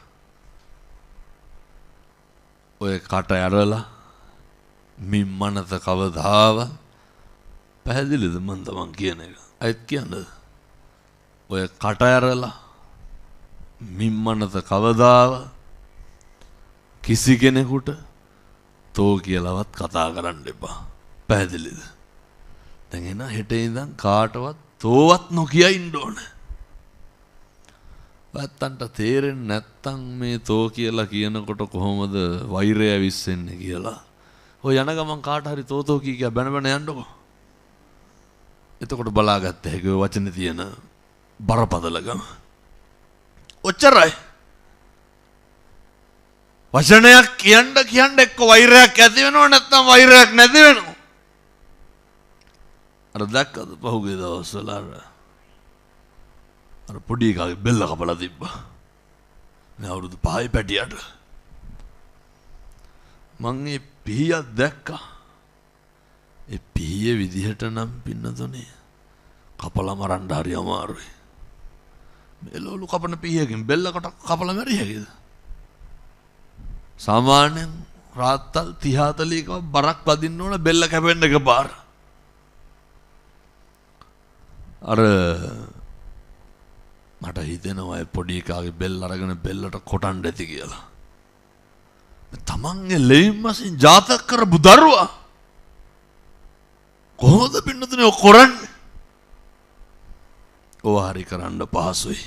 ඔය කට ඇරලා මිම්මනත කවදාව පැහැදිලිද මන් තමන් කියන එක? අයත් කියන්නද? ඔය කට ඇරලා මිම්මනත කවදාව කිසි කෙනෙකුට තෝ කියලාවත් කතා කරන්න එපා. පැහැදිලිද? දැන් එන හෙට ඉඳන් කාටවත් තෝවත් නොකිය ඉන්න ඕන. ඔයත්තන්ට තේරෙන්නේ නැත්තම් මේ තෝ කියලා කියනකොට කොහොමද වෛරය විශ්ෙන්නේ කියලා ඔය යන ගමන් කාට හරි තෝතෝ කී කිය බැන බැන යන්නකො. එතකොට බලාගත්ත හැකි ඔය වචනේ තියෙන බරපතලකම. ඔච්චරයි. වචනයක් කියන්න එක්ක වෛරයක් ඇති වෙනව නැත්නම් වෛරයක් නැති වෙනව. අර දැක්කද පහුගිය දවස්වල අර පොඩි එකාගේ බෙල්ල කපලා තිබ්බා. මේ අවුරුදු 5 පැටියට. මං ඒ පිහියක් දැක්කා. ඒ පිහිය විදිහට නම් පින්නතුනේ කපලා මරන්න හරි අමාරුයි. මෙලොලු කපන පිහියකින් බෙල්ලකට කපලා මැරියකද? සාමාන්‍යයෙන් රාත්තල් 30-40ක බරක් වදින්න ඕන බෙල්ල කැපෙන්න එකපාර. අර මට හිතෙනවා ඒ පොඩි එකාගේ බෙල්ල අරගෙන බෙල්ලට කොටන්න ඇති කියලා. තමන්ගේ ලෙයින් මසින් ජාතක කරපු දරුවා කොහොමද පින්නතුනේ ඔය කරන්නේ? ඔය හරි කරන්න පහසුයි.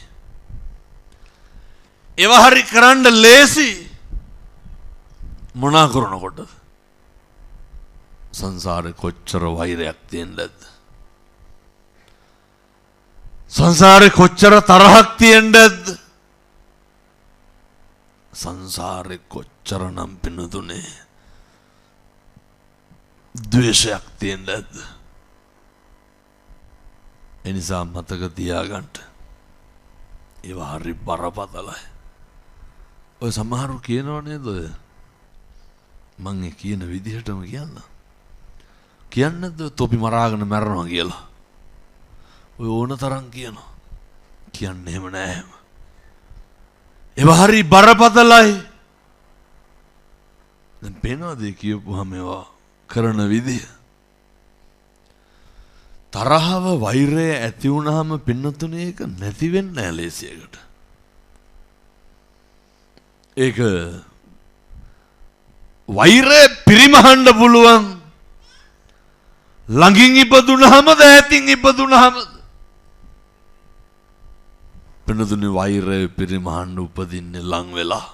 ඒව හරි කරන්න ලේසි. මොනා කරනකොට සංසාරේ කොච්චර වෛරයක් තියෙන්නද? සංසාරේ කොච්චර තරහක් තියෙන්නද? සංසාරේ කොච්චර නම් පින්නතුනේ ද්වේෂයක් තියෙන්නද? එනිසා මතක තියාගන්න. ඒවා හරි බරපතලයි. ඔය සමහරු කියනව නේද ඔය මං ඒ කියන විදිහටම කියන්නද තොපි මරාගෙන මැරනවා කියලා. ඔය ඕන තරම් කියනවා. කියන්නේ එහෙම නෑ. ඒවා හරි බරපතලයි. දැන් පේනවද කියපුවාම ඒවා කරන විදිය? තරහව වෛරය ඇති වුණාම පින්නතුනේ ඒක නැති වෙන්නේ නැහැ ලේසියකට. ඒක වෛරය පිරිමහන්න පුළුවන් ළඟින් ඉපදුනහමද ඈතින් ඉපදුනහමද? පින්නතුනේ වෛරය පිරිමහන්න උපදින්නේ ලං වෙලා.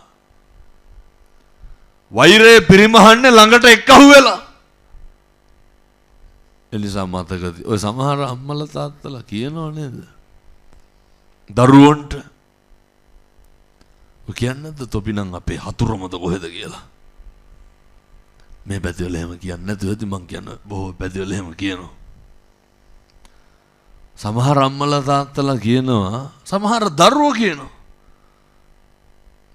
වෛරය පිරිමහන්නේ ළඟට එක්කහුව වෙලා. එනිසා මතකදී ඔය සමහර අම්මලා තාත්තලා කියනව නේද දරුවන්ට ඔය කියන්නේද තොපි නම් අපේ හතුරමද කොහෙද කියලා. මේ පැතිවල එහෙම කියන්නේ නැතුව ඇති මං කියන බොහෝ පැතිවල එහෙම කියනවා. සමහර අම්මලා තාත්තලා කියනවා සමහර දරුවෝ කියනවා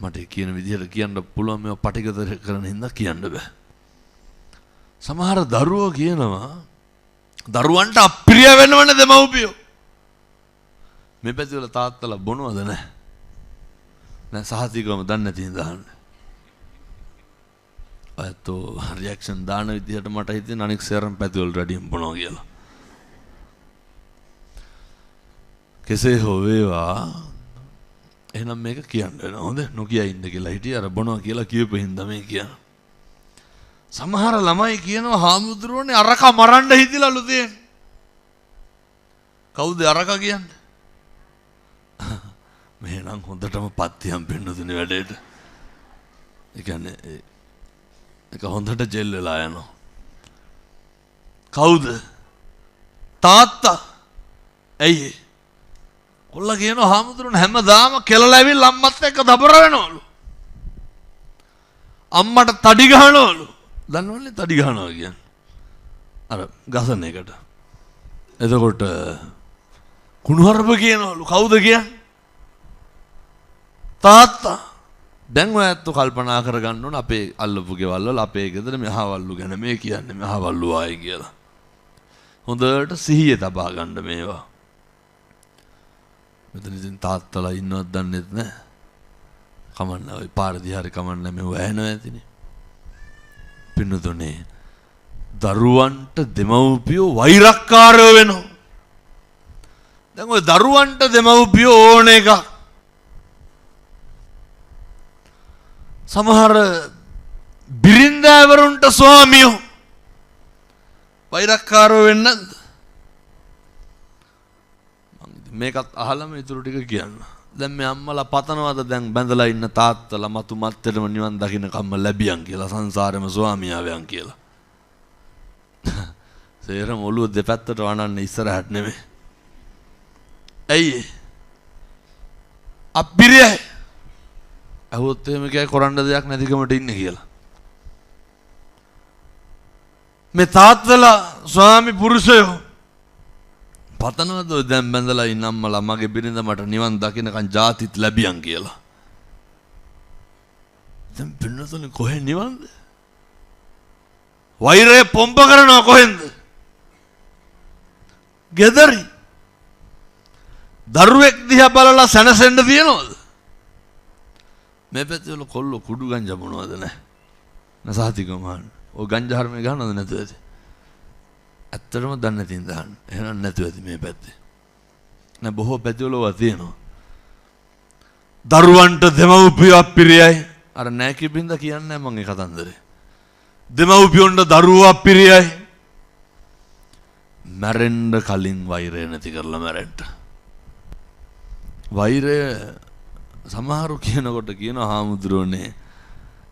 මට කියන විදිහට කියන්න පුළුවන් මේවා පටිගත කරන හින්දා කියන්න බෑ. සමහර දරුවෝ කියනවා දරුවන්ට අප්‍රිය වෙනවනේ දෙමව්පියෝ. මේ පැතිවල තාත්තලා බොනවද නැහැ? නෑ සහතිකවම දන්නේ නැති හින්දා. අයතෝ රියැක්ෂන් දාන විදිහට මට හිතෙන අනික් සේරම පැතිවල රැඩියෙන් බොනවා කියලා. කෙසේ හෝ වේවා එහෙනම් මේක කියන්න වෙනවා. හොඳ නොකිය ඉන්න කියලා හිටිය අර බොනවා කියලා කියපු හින්දා මේ කියන. සමහර ළමයි කියනවා හාමුදුරුවනේ අරක මරන්න හිතිලාලු තියෙන්නේ. කවුද අරක කියන්නේ? මෙහෙනම් හොඳටම පත්තියම් පෙන්නතුනේ වැඩේට. ඒ කියන්නේ ඒක හොඳට ජෙල් වෙලා යනවා. කවුද? තාත්තා. ඇයි? කොල්ලා කියනවා හාමුදුරුවනේ හැමදාම කෙලලා ඇවිල්ලා අම්මත් එක්ක දබර වෙනවලු. අම්මට තඩි ගහනවලු. දන්නවනේ තඩි ගහනවා කියන්නේ. අර ගසන එකට. එතකොට කුණුහරුප කියනවලු. කවුද කියන්නේ? තාත්තා. දැන් ඔයත් කල්පනා කරගන්න ඕන අපේ අල්ලපු ගෙවල් වල අපේ ගෙදර මෙහවල්ලු ගැන මේ කියන්නේ මෙහවල්ලු ආයි කියලා. හොඳට සිහිය තබා ගන්න මේවා. මෙතන ඉතින් තාත්තලා ඉන්නවත් දන්නෙත් නැහැ. කමන්න ඔය පාරදී හරි කමන්න මෙව ඇහෙනවා ඇතිනේ. පින්නතුනේ දරුවන්ට දෙමව්පියෝ වෛරක්කාරයෝ වෙනවා. දැන් ඔය දරුවන්ට දෙමව්පියෝ ඕන එක. සමහර බිරින්දෑවරුන්ට ස්වාමියෝ වෛරක්කාරයෝ වෙන්නද? මේකත් අහලම ඉතුරු ටික කියන්න. දැන් මේ අම්මලා පතනවාද දැන් බැඳලා ඉන්න තාත්තලා මතු මත්තේම නිවන් දකින්න කම්ම ලැබියන් කියලා සංසාරෙම ස්වාමියාවයන් කියලා. සේරම ඔළුව දෙපැත්තට වනන්නේ ඉස්සරහට නෙමෙයි. ඇයි? අපිරියයි. අහුවොත් එහෙම කියයි කරන්න දෙයක් නැතිකමට ඉන්නේ කියලා. මේ තාත්තලා ස්වාමි පුරුෂයෝ පතනවද දැන් බැඳලා ඉන්න අම්මලා මගේ බිරිඳ මට නිවන් දකින්නකන් ජාතිත් ලැබියන් කියලා. දැන් බින්නතොනේ කොහෙ නිවන්ද? වෛරය පොම්ප කරනවා කොහෙන්ද? ගෙදරි. දරුවෙක් දිහා බලලා සැනසෙන්න තියනවද? මේ පැත්තේ වල කොල්ල කුඩු ගංජා මොනවද නැහැ. නසහතිකමහන්. ඔය ගංජා හර්මේ ගන්නවද නැතුව ඇති? ඇත්තටම දන්නේ නැති ඉඳහන්. එහෙනම් නැතුව ඇති මේ පැත්තේ. නෑ බොහෝ පැතිවල වා තියෙනවා. දරුවන්ට දෙමව්පියෝ අප්පිරියයි. අර නෑ කිබින්ද කියන්නේ මම ඒ කතන්දරේ. දෙමව්පියොන්ට දරුවෝ අප්පිරියයි. මැරෙන්න කලින් වෛරය නැති කරලා මැරෙන්න. වෛරය සමහරු කියනකොට කියන හාමුදුරුවනේ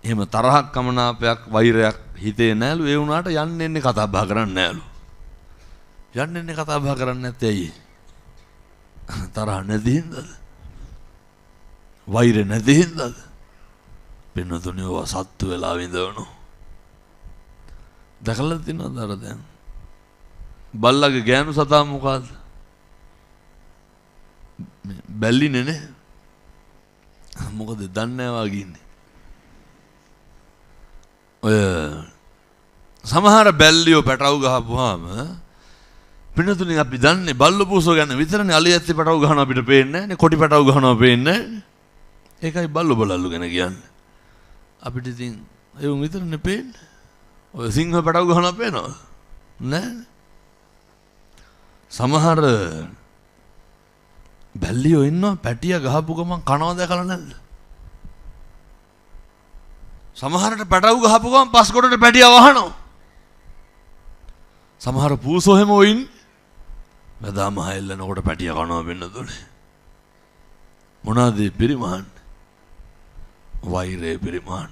එහෙම තරහක් කමනාපයක් වෛරයක් හිතේ නෑලු ඒ වුණාට යන්න එන්නේ කතා බහ කරන්නේ නෑලු. යන්න එන්නේ කතා බහ කරන්නේ නැත්තේ ඇයි? තරහ නැති හින්දාද? වෛර නැති හින්දාද? පින්නතුනේ ඔය සත්තු වෙලා විඳවනෝ. දැකලා තියෙනවද අර දැන්? බල්ලගේ ගෑනු සතා මොකද්ද? බැල්ලිනේ නේ. මොකද දන්නේ නැහැ වගේ ඉන්නේ. ඔය සමහර බැල්ලියෝ පැටව ගහපුවාම පින්නතුනේ අපි දන්නේ බල්ල පූසෝ ගැන විතරනේ අලියැත්තේ පැටව ගහනවා අපිට පේන්නේ නැහැ නේ. කොටි පැටව ගහනවා පේන්නේ නැහැ. ඒකයි බල්ල බලල්ලු ගැන කියන්නේ. අපිට ඉතින් ඒ උන් විතරනේ පේන්නේ. ඔය සිංහ පැටව ගහනවා පේනවද? නෑ. සමහර බැල්ලියෝ ඉන්නවා පැටිය ගහපු ගමන් කනවා දැකලා නැද්ද? සමහරට පැටව ගහපු ගමන් පස්කොටට පැටිය වහනවා. සමහර පූසෝ හැම ඔයින් මදාම හැල්ලනකොට පැටිය කනවා වෙන්න දුන්නේ. මොනවාද පිරිමහන්? වෛරය පිරිමහන්.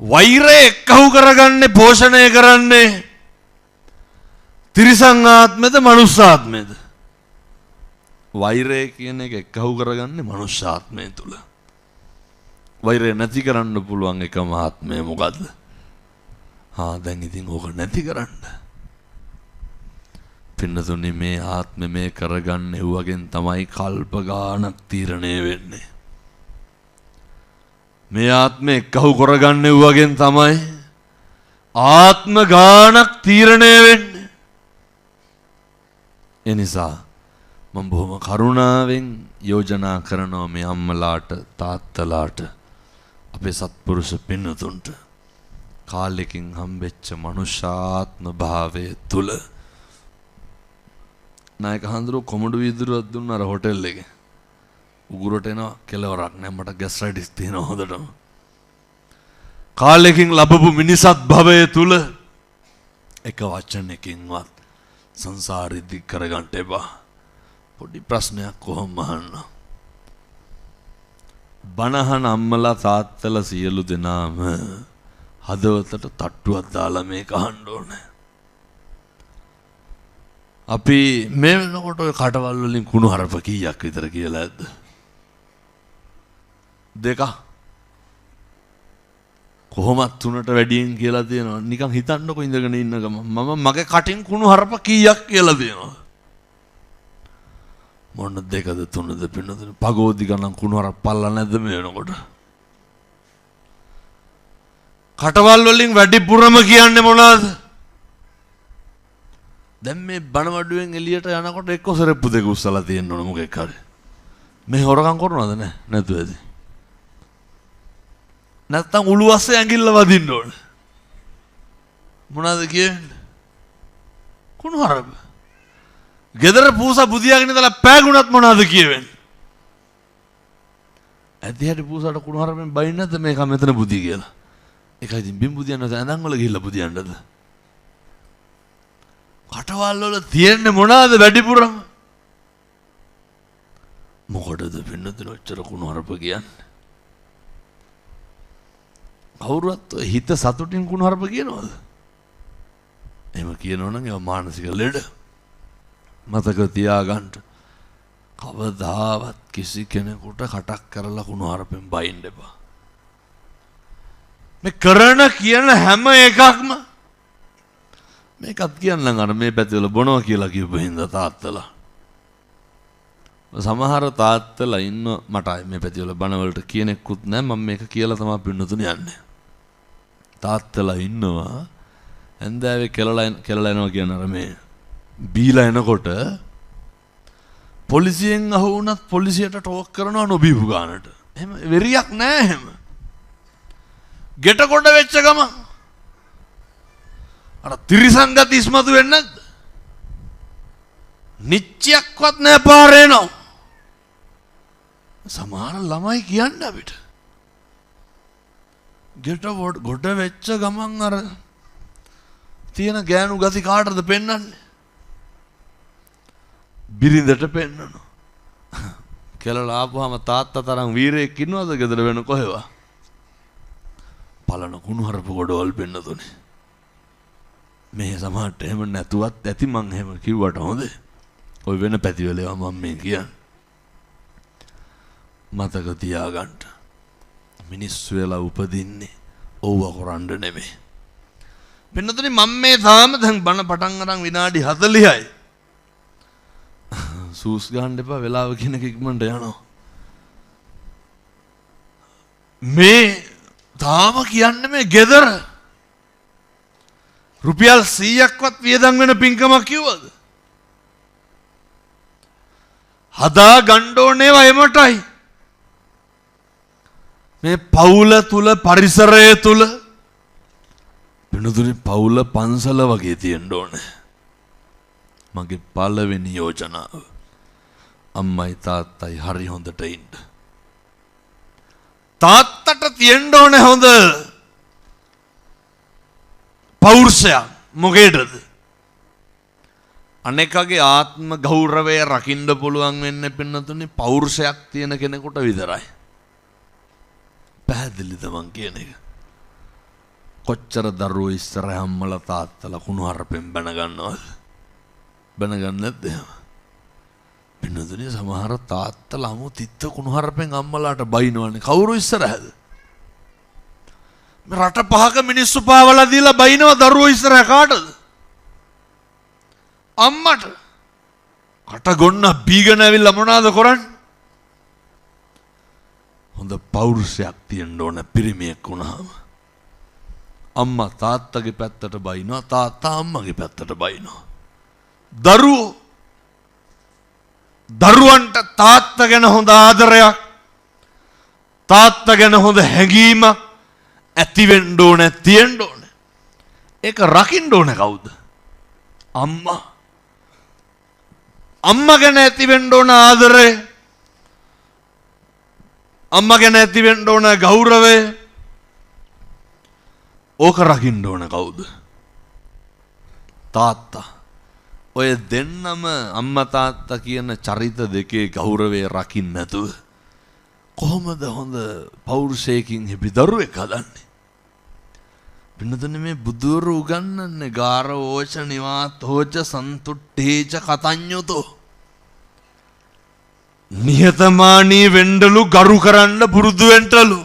වෛරය එක්කහු කරගන්නේ පෝෂණය කරන්නේ තිරිසන් ආත්මෙද මනුස්ස ආත්මෙද? වෛරය කියන එක එක්කහු කරගන්නේ මනුස්ස ආත්මය තුල. වෛරය නැති කරන්න පුළුවන් එකම ආත්මය මොකද්ද? දැන් ඉතින් ඕක නැති කරන්න. පින්නතුනේ මේ ආත්මෙ මේ කරගන්න එව්වගෙන් තමයි කල්ප ගානක් තීරණය වෙන්නේ. මේ ආත්මෙ එක්කහු කරගන්න එව්වගෙන් තමයි ආත්ම ගානක් තීරණය වෙන්නේ. ඒ නිසා මම බොහොම කරුණාවෙන් යෝජනා කරනවා මේ අම්මලාට තාත්තලාට අපේ සත්පුරුෂ පින්නතුන්ට කාලෙකින් හම්බෙච්ච මනුෂ්‍යාත්ම භාවය තුල නායක හඳුරු කොමඩු වීදුරුවක් දුන්නා අර හොටෙල් එකේ. උගුරට එනවා කෙලවරක් නෑ මට ගැස්ට්‍රයිටිස් තියෙනවා හොඳටම. කාලෙකින් ලැබපු මිනිසත් භවය තුල එක වචනකින්වත් සංසාරෙ දික් කරගන්න එපා. පොඩි ප්‍රශ්නයක් කොහොම අහන්න. බණහන අම්මලා තාත්තලා සියලු දෙනාම හදවතට තට්ටුවක් දාලා මේක අහන්න ඕනේ. අපි මේ වෙනකොට ඔය කටවල් වලින් කුණු හරප කීයක් විතර කියලා ඇද්ද? 2. කොහොමත් 3ට වැඩියෙන් කියලා තියෙනවා. නිකන් හිතන්නකො ඉඳගෙන ඉන්න ගම මම මගේ කටින් කුණු හරප කීයක් කියලා තියෙනවා. මොන 2ද 3ද පින්නද පගෝදි ගණන් කුණු හරප පල්ලා නැද්ද මේ වෙනකොට? කටවල් වලින් වැඩිපුරම කියන්නේ මොනවද? දැන් මේ බණවඩුවෙන් එළියට යනකොට එක්ක සරප්පු දෙක උස්සලා තියෙන්න ඕන මොකෙක් හරි. මේ හොරකම් කරනවද නැහැ? නැතුව ඇති. නැත්තම් උළුවස්සේ ඇඟිල්ල වදින්න ඕන. මොනවද කියන්නේ? කුණු හරප. ගෙදර පූසා බුදියාගෙන ඉඳලා පෑගුණත් මොනවද කියවෙන්නේ? ඇති හැටි පූසාට කුණු හරපෙන් බයින්න නැද්ද මේක මෙතන බුදි කියලා? ඒකයි ඉතින් බිම් බුදියන්න ඇඳන් වල ගිහිල්ලා බුදියන්නද? කටවල් වල තියෙන්නේ මොනවද වැඩිපුරම? මොකටද පින්නතුන ඔච්චර කුණු හරප කියන්නේ? කවුරුත් හිත සතුටින් කුණු හරප කියනවද? එහෙම කියනවනම් ඒ මානසික ලෙඩ. මතක තියාගන්න. කවදාවත් කිසි කෙනෙකුට කටක් කරලා කුණු හරපෙන් බයින්න එපා. මේ කරන කියන හැම එකක්ම මේකත් කියන්නම් අර මේ පැතිවල බොනවා කියලා කියපු හින්දා තාත්තලා. සමහර තාත්තලා ඉන්න මට මේ පැතිවල බණවලට කියනෙකුත් නැහැ මම මේක කියලා තමයි පින්නතුනේ යන්නේ. තාත්තලා ඉන්නවා ඇන්දෑවේ කෙලලා එනවා කියන අර මේ බීලා එනකොට පොලිසියෙන් අහු වුණත් පොලිසියට ටෝක් කරනවා නොබීපු ගානට. එහෙම වෙරියක් නැහැ එහෙම. ගෙට කොට වෙච්ච ගම අර තිරිසංගත ඉස්මතු වෙන්නේ නැද්ද? නිච්චයක්වත් නැහැ පාරේ නෝ. සමහර ළමයි කියන්නේ අපිට ගෙට ගොඩ වෙච්ච ගමන් අර තියෙන ගෑනු ගති කාටද පෙන්වන්නේ? බිරිඳට පෙන්වනවා. කෙලලා ආපුවාම තාත්තා තරම් වීරයෙක් ඉන්නවද ගෙදර වෙන කොහෙවා? පලන කුණු හරප ගොඩවල් පෙන්නතුනේ. මේ සමහරට එහෙම නැතුවත් ඇති මං එහෙම කිව්වට හොඳේ. ඔය වෙන පැතිවල ඒවා මම මේ කියන්නේ. මතක තියාගන්න. මිනිස්සු වෙලා උපදින්නේ ඕව කරන්න නෙමෙයි. පෙන්නතුනේ මම මේ තාම දැන් බණ පටන් අරන් විනාඩි 40යි. සූස් ගන්න එපා වෙලාව කියන එක ඉක්මනට යනවා. මේ තාම කියන්නේ මේ ගෙදර රුපියල් 100ක්වත් වියදම් වෙන පින්කමක් කිව්වද? හදා ගන්න ඕනේ වයමටයි. මේ පවුල තුල පරිසරය තුල වෙනදුනේ පවුල පන්සල වගේ තියෙන්න ඕනේ. මගේ පළවෙනි යෝජනාව අම්මයි තාත්තයි හරි හොඳට ඉන්න. තාත්තට තියෙන්න ඕනේ හොඳ පෞරුෂයක්. මොකේදද? අනෙකගේ ආත්ම ගෞරවය රකින්න පුළුවන් වෙන්නේ පින්නතුනේ පෞරුෂයක් තියෙන කෙනෙකුට විතරයි. පැහැදිලිද මං කියන එක? කොච්චර දරුවෝ ඉස්සරහ අම්මලා තාත්තලා කුණු හරපෙන් බැන ගන්නවද? බැන ගන්න නැද්ද එහෙම? පින්නතුනේ සමහර තාත්තලා අමු තිත්ත කුණු හරපෙන් අම්මලාට බයිනවනේ. කවුරු ඉස්සරහද? මේ රට පහක මිනිස්සු පාවලා දීලා බයිනවා දරුවෝ ඉස්සරහ කාටද? අම්මට. කට ගොන්න බීගෙන ඇවිල්ලා මොනවාද කරන්නේ? හොඳ පෞරුෂයක් තියෙන්න ඕන පිරිමියෙක් වුණාම. අම්මා තාත්තගේ පැත්තට බයිනවා තාත්තා අම්මගේ පැත්තට බයිනවා. දරුවන්ට තාත්තා ගැන හොඳ ආදරයක් තාත්තා ගැන හොඳ හැඟීමක් ඇති වෙන්න ඕනේ තියෙන්න ඕනේ. ඒක රකින්න ඕනේ කවුද? අම්මා. අම්මා ගැන ඇති වෙන්න ඕන ආදරය අම්මා ගැන ඇති වෙන්න ඕන ගෞරවය ඕක රකින්න ඕන කවුද? තාත්තා. ඔය දෙන්නම අම්මා තාත්තා කියන චරිත දෙකේ ගෞරවය රකින්න නැතුව කොහොමද හොඳ පෞරුෂයකින් හිපි දරුවෙක් හදන්නේ? පින්නතනේ මේ බුදුරු උගන්වන්නේ ගාර ඕච නිවාත හෝච සන්තුට්ඨේච කතඤ්ඤතෝ. නිහතමානී වෙන්නලු ගරු කරන්න පුරුදු වෙන්නලු.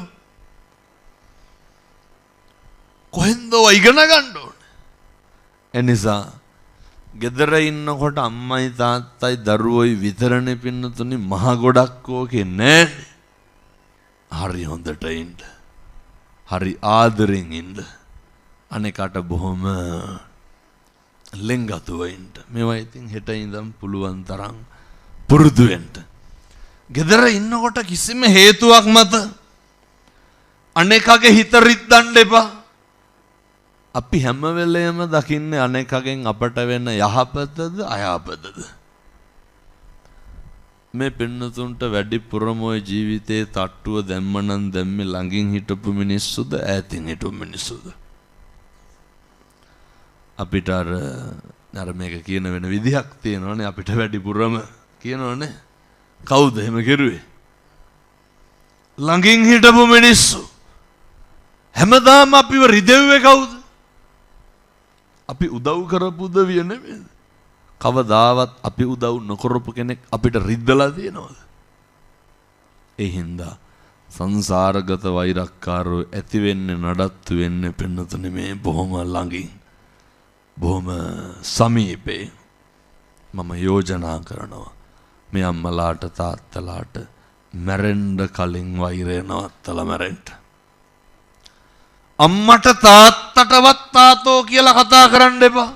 කොහෙන්ද ඉගෙන ගන්න ඕනේ? එනිසා ගෙදර ඉන්නකොට අම්මයි තාත්තයි දරුවෝයි විතරනේ පින්නතුනේ මහ ගොඩක් ඕකේ නෑනේ. හරි හොඳට ඉන්න. හරි ආදරෙන් ඉන්න. අනෙකට බොහොම ලෙන්ගතුව ඉන්න. මේවා ඉතින් හෙට ඉඳන් පුළුවන් තරම් පුරුදු වෙන්න. ගෙදර ඉන්නකොට කිසිම හේතුවක් මත අනෙකගේ හිත රිද්දන්න එපා. අපි හැම වෙලේම දකින්නේ අනෙකගෙන් අපට වෙන යහපතද අයහපතද? මේ පින්නතුන්ට වැඩිපුරම ওই ජීවිතේ තට්ටුව දැම්මනම් දැම්මේ ළඟින් හිටපු මිනිස්සුද ඈතින් හිටපු මිනිස්සුද? අපිට අර මේක කියන වෙන විදිහක් තියෙනවනේ. අපිට වැඩිපුරම කියනවනේ කවුද එහෙම කෙරුවේ? ළඟින් හිටපු මිනිස්සු. හැමදාම අපිව රිදෙව්වේ කවුද? අපි උදව් කරපු උදවිය නෙමෙයි. කවදාවත් අපි උදව් නොකරපු කෙනෙක් අපිට රිද්දලා තියෙනවද? ඒ හින්දා සංසාරගත වෛරක්කාරෝ ඇති වෙන්නේ නඩත්තු වෙන්නේ පින්නතුනේ මේ බොහොම ළඟින් බොහොම සමීපේ. මම යෝජනා කරනවා මේ අම්මලාට තාත්තලාට මැරෙන්න කලින් වෛරය නවත්තලා මැරෙන්න. අම්මට තාත්තටවත් තාතෝ කියලා කතා කරන්න එපා.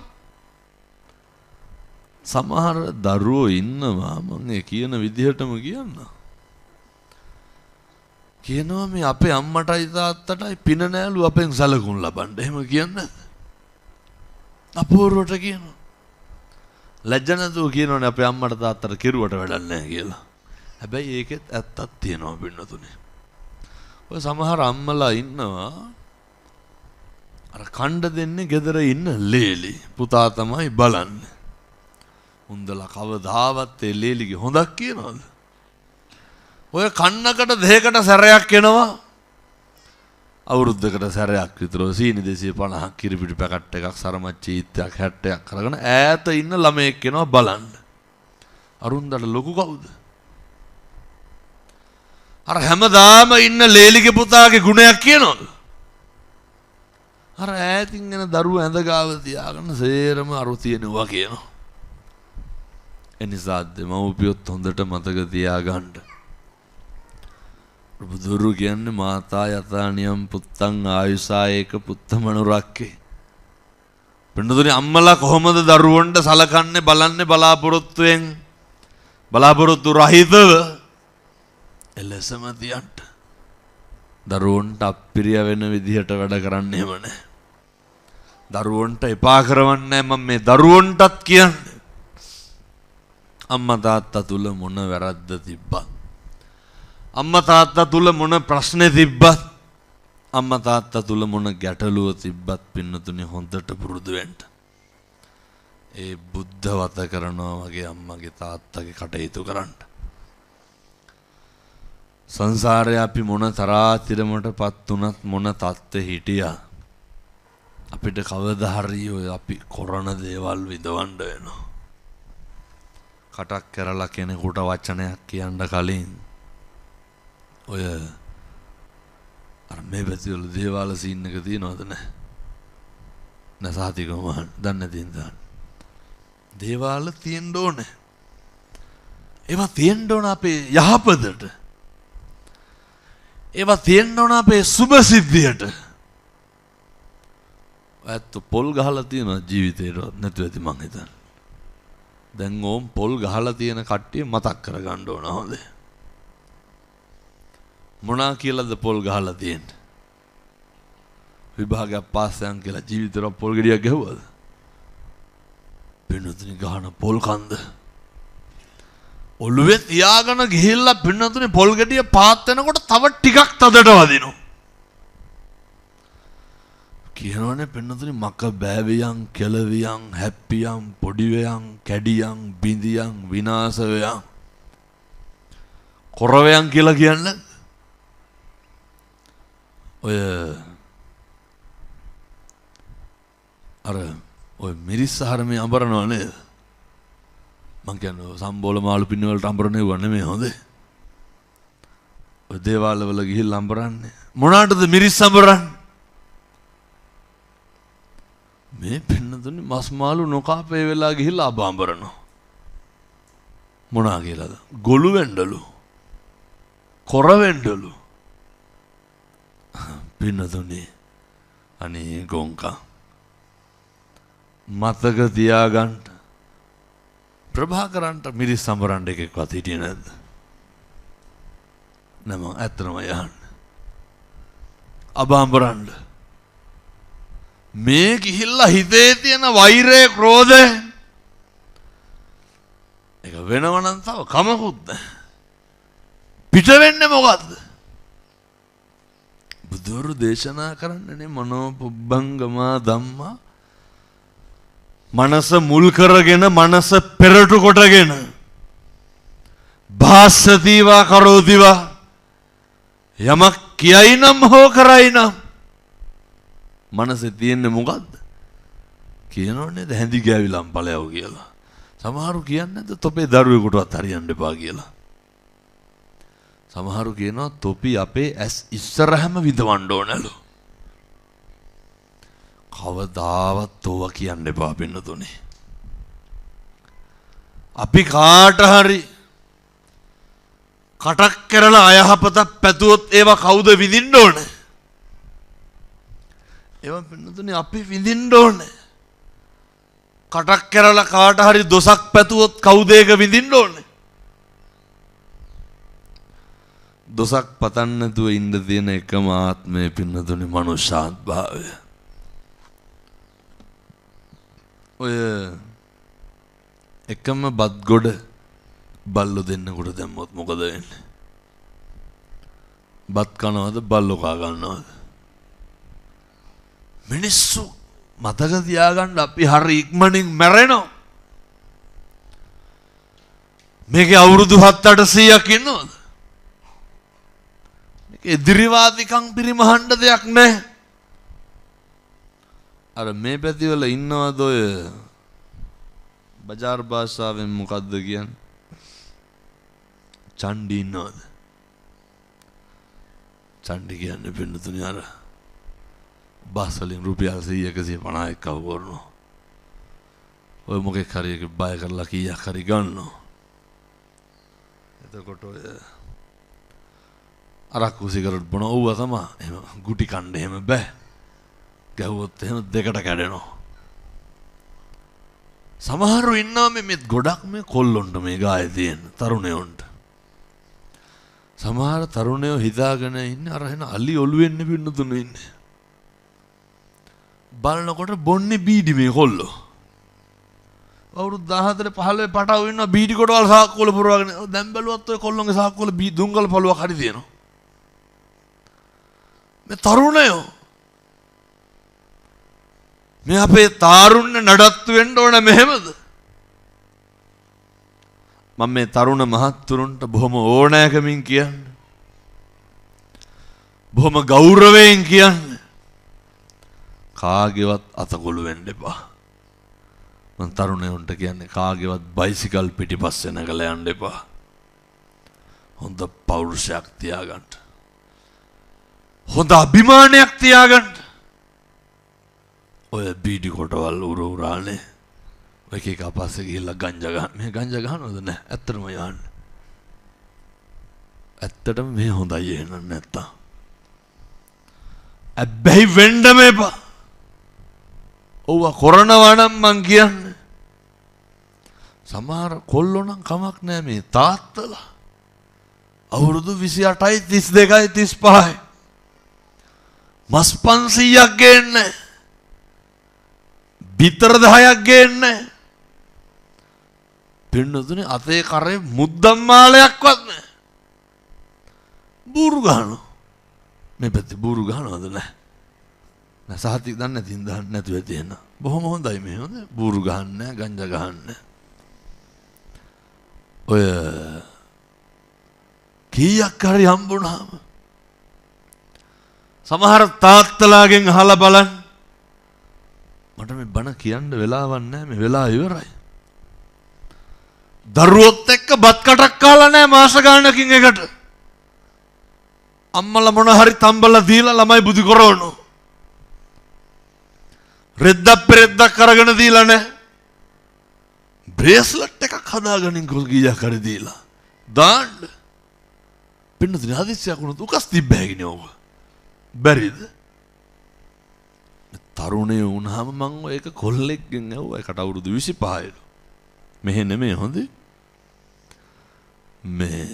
සමහර දරුවෝ ඉන්නවා මම ඒ කියන විදිහටම කියනවා මේ අපේ අම්මටයි තාත්තටයි පින නෑලු අපෙන් සැලකුම් ලබන්න. එහෙම කියන්නේ අපූර්වට කියනවා. ලැජ්ජ නැතුව කියනවනේ අපේ අම්මට තාත්තට කෙරුවට වැඩක් නැහැ කියලා. හැබැයි ඒකෙත් ඇත්තක් තියෙනවා පින්නතුනේ. ඔය සමහර අම්මලා ඉන්නවා අර කණ්ඩ දෙන්නේ ගෙදර ඉන්න ලේලි. පුතා තමයි බලන්නේ. උන්දලා කවදාවත් ඒ ලේලිගේ හොඳක් කියනවද? ඔය කන්නකට දෙයකට සැරයක් එනවා. අවුරුද්දකට සැරයක් විතර සීනි 250ක් කිරිපිටි පැකට් එකක් සරමච්චි ඊත්‍යක් 60ක් කරගෙන ඈත ඉන්න ළමයෙක් එනවා බලන්න. අරුන්දට ලොකු කවුද? අර හැමදාම ඉන්න ලේලිගේ පුතාගේ ගුණයක් කියනවද? අර ඈතින් එන දරුවා ඇඳ ගාව තියාගෙන සේරම අරු තියෙනවා කියනවා. එනිසා දෙමව්පියොත් හොඳට මතක තියාගන්න. බුදුරු කියන්නේ මාතා යතානියම් පුත්තං ආයුසායේක පුත්තමනුරක්කේ. පින්නතුනේ අම්මලා කොහොමද දරුවන්ට සලකන්නේ බලන්නේ බලාපොරොත්තු රහිතව එලෙසම තියන්න. දරුවන්ට අප්පිරිය වෙන විදිහට වැඩ කරන්න එහෙම නැහැ. දරුවන්ට එපා කරවන්නේ මම මේ දරුවන්ටත් කියන්නේ. අම්මා තාත්තා තුල මොන වැරද්ද තිබ්බත් අම්මා තාත්තා තුල මොන ප්‍රශ්නේ තිබ්බත් අම්මා තාත්තා තුල මොන ගැටලුව තිබ්බත් පින්නතුනේ හොඳට පුරුදු වෙන්න. ඒ බුද්ධ වත කරනවා වගේ අම්මගේ තාත්තගේ කටයුතු කරන්න. සංසාරේ අපි මොන තරාතිරමටපත් උනත් මොන තත්ත්වෙ හිටියා අපිට කවදා හරි ඔය අපි කරන දේවල් විඳවන්න වෙනවා. කටක් කරලා කෙනෙකුට වචනයක් කියන්න කලින් ඔය අර මේ පැතිවල දේවාල සීන් එක තියෙනවද නැහැ? නැසහතිකම දන්නේ තියෙනවා. දේවාල තියෙන්න ඕනේ. ඒවා තියෙන්න ඕන අපේ යහපතට. ඒවා තියෙන්න ඕන අපේ සුභ සිද්ධියට. ඇත්ත පොල් ගහලා තියෙන ජීවිතේට නැතුව ඇති මං හිතන්නේ. දැන් ඕම් පොල් ගහලා තියෙන කට්ටිය මතක් කරගන්න ඕන හොඳ. මොනා කියලාද පොල් ගහලා තියෙන්නේ? විභාගයක් පාස් යන් කියලා ජීවිතේට පොල් ගෙඩියක් ගැහුවද? පින්නතුනි ගහන පොල් කන්ද ඔළුවේ තියාගෙන ගිහිල්ලා පින්නතුනි පොල් ගෙඩිය පාත් වෙනකොට තව ටිකක් තදට වදිනවා. කියනවනේ පින්නතුනි මක බෑවියන් කෙලවියන් හැප්පියන් පොඩිවයන් කැඩියන් බිඳියන් විනාශවයන් කොරවයන් කියලා කියන්නේ ඔය ඔය මිරිස් ආහාරමේ අඹරනවා නේද? මං කියන්නේ සම්බෝල මාළු පින්න වලට අඹරන්නේ වුණා නෙමෙයි හොඳේ. ඔය දේවාල වල ගිහිල්ලා අඹරන්නේ මොනකටද මිරිස් අඹරන්නේ? මේ පින්නතුනේ මස් මාළු නොකාපේ වෙලා ගිහිල්ලා අඹරනවා. මොනා කියලාද? ගොළු වෙන්නලු. කොර වෙන්නලු. පින්නතුනේ අනේ ගොංකා මතක තියාගන්න. ප්‍රභාකරන්ට මිරිස් සම්බරන්න එකෙක්වත් හිටියේ නැද්ද? නම ඇත්තම යහන්න. අබාම්බරන්න. මේ ගිහිල්ලා හිතේ තියෙන වෛරය ක්‍රෝධය ඒක වෙනවනම් තව කමකුත් නැහැ. පිට වෙන්නේ මොකද්ද? බුදුරු දේශනා කරන්නනේ මනෝ පුබ්බංගමා ධම්මා මනස මුල් කරගෙන මනස පෙරටු කොටගෙන භාසතිවා කරෝතිවා යමක් කියයි නම් හෝ කරයි නම් මනසේ තියෙන්නේ මොකද්ද? කියනෝනේ දැහැඳි ගෑවිලම් ඵලයව කියලා. සමහරු කියන්නේ නැද්ද තොපේ දරුවෙකුටවත් හරියන්න එපා කියලා. සමහරු කියනවා තොපි අපේ ඇස් ඉස්සරහම විඳවන්න ඕනලු. කවදාවත් ඕවා කියන්න එපා පින්නතුනේ. අපි කාට හරි කටක් කරලා අයහපතක් පැතුවොත් ඒවා කවුද විඳින්න ඕනේ? ඒවා පින්නතුනේ අපි විඳින්න ඕනේ. කටක් කරලා කාට හරි දොසක් පැතුවොත් කවුද ඒක විඳින්න ඕනේ? දොසක් පතන්න නැතුව ඉන්න තියෙන එකම ආත්මය පින්නතුනේ මනුෂ්‍යාත්භාවය. ඔය එකම බත් ගොඩ බල්ලෝ දෙන්නකොට දැම්මොත් මොකද වෙන්නේ? බත් කනවද බල්ලෝ කා ගන්නවද? මිනිස්සු මතක තියාගන්න අපි හරි ඉක්මනින් මැරෙනවා. මේකේ අවුරුදු 7-800ක් ඉන්නවද? මේක එදිරිවාදිකම් පිරිමහන්න දෙයක් නැහැ. අර මේ පැතිවල ඉන්නවද ඔය බජාර් භාෂාවෙන් මොකද්ද කියන්නේ? චණ්ඩි ඉන්නවද? චණ්ඩි කියන්නේ පින්නතුනේ අර බස් වලින් රුපියල් 100-150ක් කව කරනවා. ඔය මොකෙක් හරි එක බය කරලා කීයක් හරි ගන්නවා. එතකොට ඔය අරක්කු සිගරට් බොන ඕව තමයි. එහෙම ගුටි කන්න එහෙම බෑ. ගැහුවොත් එහෙම දෙකට කැඩෙනවා. සමහරු ඉන්නවා මේ ගොඩක් මේ කොල්ලොන්ට මේ ගායේ තියෙන තරුණයොන්ට. සමහර තරුණයෝ හිතාගෙන ඉන්නේ අර එන අලි ඔළුවෙන් පින්නතුනේ ඉන්නේ. බලනකොට බොන්නේ බීඩි මේ කොල්ලෝ. අවුරුදු 14 15 පටව ඉන්නවා බීඩි කොටවල් සාක්කුවල පුරවගෙන. දැන් බැලුවත් ඔය කොල්ලොන්ගේ සාක්කුවල දුංගල පළුවක් හරි තියෙනවා. මේ තරුණයෝ මේ අපේ තාරුණ්‍ය නඩත්තු වෙන්න ඕන මෙහෙමද? මම මේ තරුණ මහත්තුරුන්ට බොහොම ඕනෑකමින් කියන්නේ. බොහොම ගෞරවයෙන් කියන්නේ. කාගේවත් අතකොළු වෙන්න එපා. මම තරුණයන්ට කියන්නේ කාගේවත් බයිසිකල් පිටිපස්සේ නැගලා යන්න එපා. හොඳ පෞරුෂයක් තියාගන්න. හොඳ අභිමානයක් තියාගන්න. ඔය බීඩි කොටවල් උරානේ ඔය එක පස්සේ ගිහිල්ලා ගංජා ගන්න. මේ ගංජා ගන්නවද නැහැ? ඇත්තටම යන්න. ඇත්තටම මේ හොඳයි එහෙනම් නැත්තම්. අබ්බැහි වෙන්න මේපා. ඔව්ව කරනවා නම් මං කියන්නේ. සමහර කොල්ලෝ නම් කමක් නැහැ මේ තාත්තලා. අවුරුදු 28යි 32යි 35යි. මස් 500ක් ගේන්නේ. බිතර 10ක් ගේන්නේ. පින්නතුනේ අතේ කරේ මුද්දම් මාලයක්වත් නැහැ. බూరు ගහනවා. මේ පැත්තේ බూరు ගහනවද නැහැ. සහතික දන්නේ නැතිනම් දන්නේ නැතුව තියෙන. බොහොම හොඳයි මේ හොඳ. බూరు ගහන්නේ ගංජා ගහන්නේ. ඔය කීයක් හරි හම්බුණාම සමහර තාත්තලාගෙන් අහලා බලන්න. මට මේ බණ කියන්න වෙලාවක් නැහැ. මේ වෙලාව ඉවරයි. දරුවොත් එක්ක බත් කටක් කාලා නැහැ මාස ගානකින් එකට. අම්මලා මොන හරි තම්බලා දීලා ළමයි බුදි කරවනවා. රෙද්දක් පෙරෙද්දක් අරගෙන දීලා නැහැ. බ්‍රේස්ලට් එකක් හදාගනින් කොල් ගියක් හරි දීලා දාන්න. පින්නතුනේ හදිස්සියක් වුණොත් උකස් තිබ්බෑගිනේ ඕක. බැරිද? තරුණයෝ වුණාම මං ඔය එක කොල්ලෙක්ගෙන් ඇහුවා. ඒකට අවුරුදු 25යිලු. මෙහෙ නෙමෙයි හොඳේ. මේ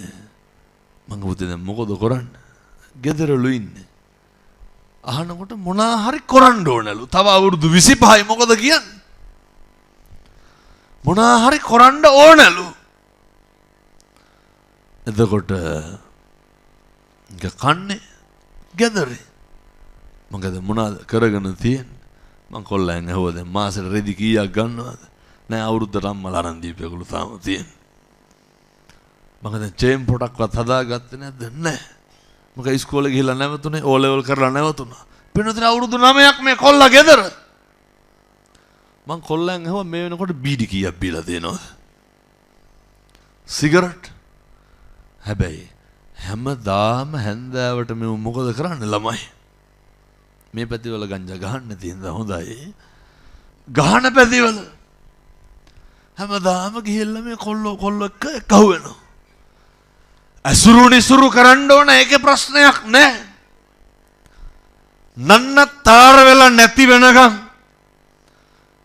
මං ගොතේ දැන් මොකද කරන්නේ? ගෙදරලු ඉන්නේ. අහනකොට මොනා හරි කරන්න ඕනලු. තව අවුරුදු 25යි මොකද කියන්නේ? මොනා හරි කරන්න ඕනලු. එතකොට කන්නේ ගෙදරේ. මම ගද මොනවද කරගෙන තියෙන්නේ? මං කොල්ලයන් ඇහුවා දැන් මාසෙට රෙදි කීයක් ගන්නවද? නෑ අවුරුද්දට අම්මලා අරන් දීපේකලු තාම තියෙන්නේ. මම දැන් චේන් පොඩක්වත් හදාගත්තේ නැද්ද? නෑ. මම ඉස්කෝලේ ගිහිල්ලා නැවතුනේ ඕ ලෙවල් කරලා නැවතුණා. පින්නතුනේ අවුරුදු 9ක් මේ කොල්ලා ගෙදර. මං කොල්ලන් ඇහුවා මේ වෙනකොට බීඩි කීයක් බීලා දෙනවද? සිගරට්. හැබැයි හැමදාම හැන්දෑවට මේ මොකද කරන්නේ ළමයි? මේ පැතිවල ගංජා ගහන්න තියෙනද හොඳයි. ගහන පැතිවල හැමදාම ගිහිල්ලා මේ කොල්ල එක්ක එකහුව වෙනවා. අසුරු නිසුරු කරන්න ඕන ඒකේ ප්‍රශ්නයක් නැහැ. නන්නතර වෙලා නැති වෙනකම්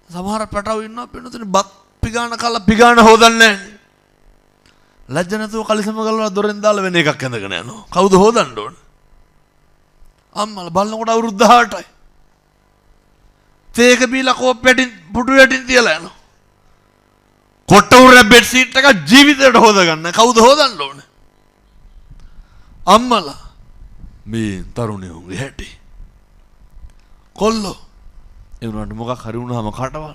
සමහර පැටව ඉන්නවා පින්නතුනේ බත් පිගාන කලා පිගාන හොදන්නේ නැහැ. ලැජ්ජ නැතුව කලිසම ගලවලා දොරෙන් දාලා වෙන එකක් ඇඳගෙන යනවා. කවුද හොදන්න ඕන? අම්මලා බලනකොට අවුරුදු 18යි. තේක බීලා කෝප්පෙටින් පුටු යටින් තියලා යනවා. කොට්ටුර බෙඩ් සීට් එක ජීවිතේට හොදගන්න කවුද හොදන්න ඕන? අම්මලා මේ තරුණයෝගේ හැටි. කොල්ලෝ ඒ උනාට මොකක් හරි වුණාම කටවල්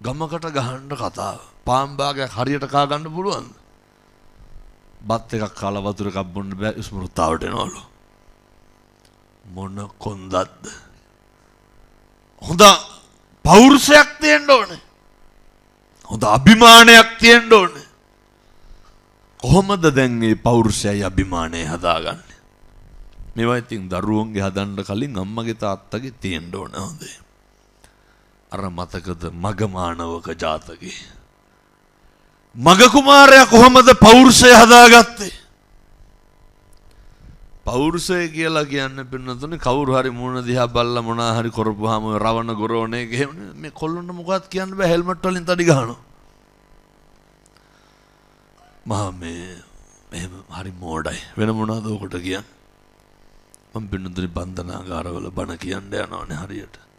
ගමකට ගහන්න කතාව. පාන් භාගයක් හරියට කා ගන්න පුළුවන්ද? බත් එකක් කාලා වතුර එකක් බොන්න බෑ ස්මෘතාවට එනවලු. මොන කොන්දක්ද? හොඳ පෞරුෂයක් තියෙන්න ඕනේ. හොඳ අභිමානයක් තියෙන්න ඕනේ. කොහොමද දැන් මේ පෞරුෂයයි අභිමානය හදාගන්නේ? මේවා ඉතින් දරුවන්ගේ හදන්න කලින් අම්මගේ තාත්තගේ තියෙන්න ඕන හොඳේ. අර මතකද මග මානවක ජාතකේ? මග කුමාරයා කොහොමද පෞරුෂය හදාගත්තේ? පෞරුෂය කියලා කියන්නේ පින්නතුනේ කවුරු හරි මූණ දිහා බලලා මොනා හරි කරපුවාම රවණ ගොරෝනේ ගෙහෙම මේ කොල්ලොන්ට මොකක්ද කියන්න බෑ හෙල්මට් වලින් තඩි ගහනවා. මහා මේ එහෙම හරි මෝඩයි වෙන මොනවද ඔකට කියන්නේ? මම පින්නතුනේ බන්ධනාගාරවල බණ කියන්න යනවානේ හරියට.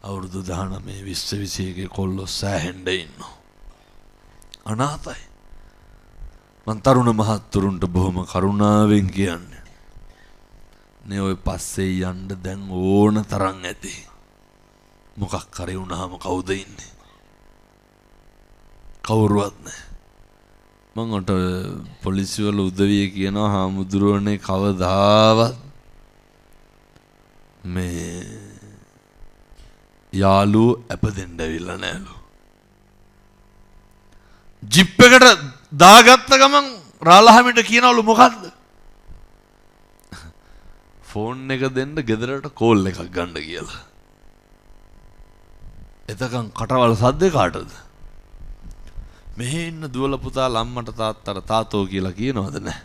අවුරුදු 19 20 21 කොල්ලෝ සෑහෙන්න ඉන්නවා. අනාථයි. මං තරුණ මහත්තුරුන්ට බොහොම කරුණාවෙන් කියන්නේ. නේ ඔය පස්සේ යන්න දැන් ඕන තරම් ඇති. මොකක් කරේ වුණාම කවුද ඉන්නේ? කවුරුවත් නැහැ. මං ඔට පොලිසිය වල උදවිය කියනවා හාමුදුරුවනේ කවදාවත් මේ යාළුවෝ අපදෙන්න ඇවිල්ලා නැලු. ජිප් එකට දාගත්ත ගමන් රාලහමිට කියනවලු මොකද්ද? ෆෝන් එක දෙන්න ගෙදරට කෝල් එකක් ගන්න කියලා. එතකන් කටවල් සද්දේ කාටද? මෙහෙ ඉන්න දුවල පුතාලා අම්මට තාත්තට තාතෝ කියලා කියනවද නැහැ?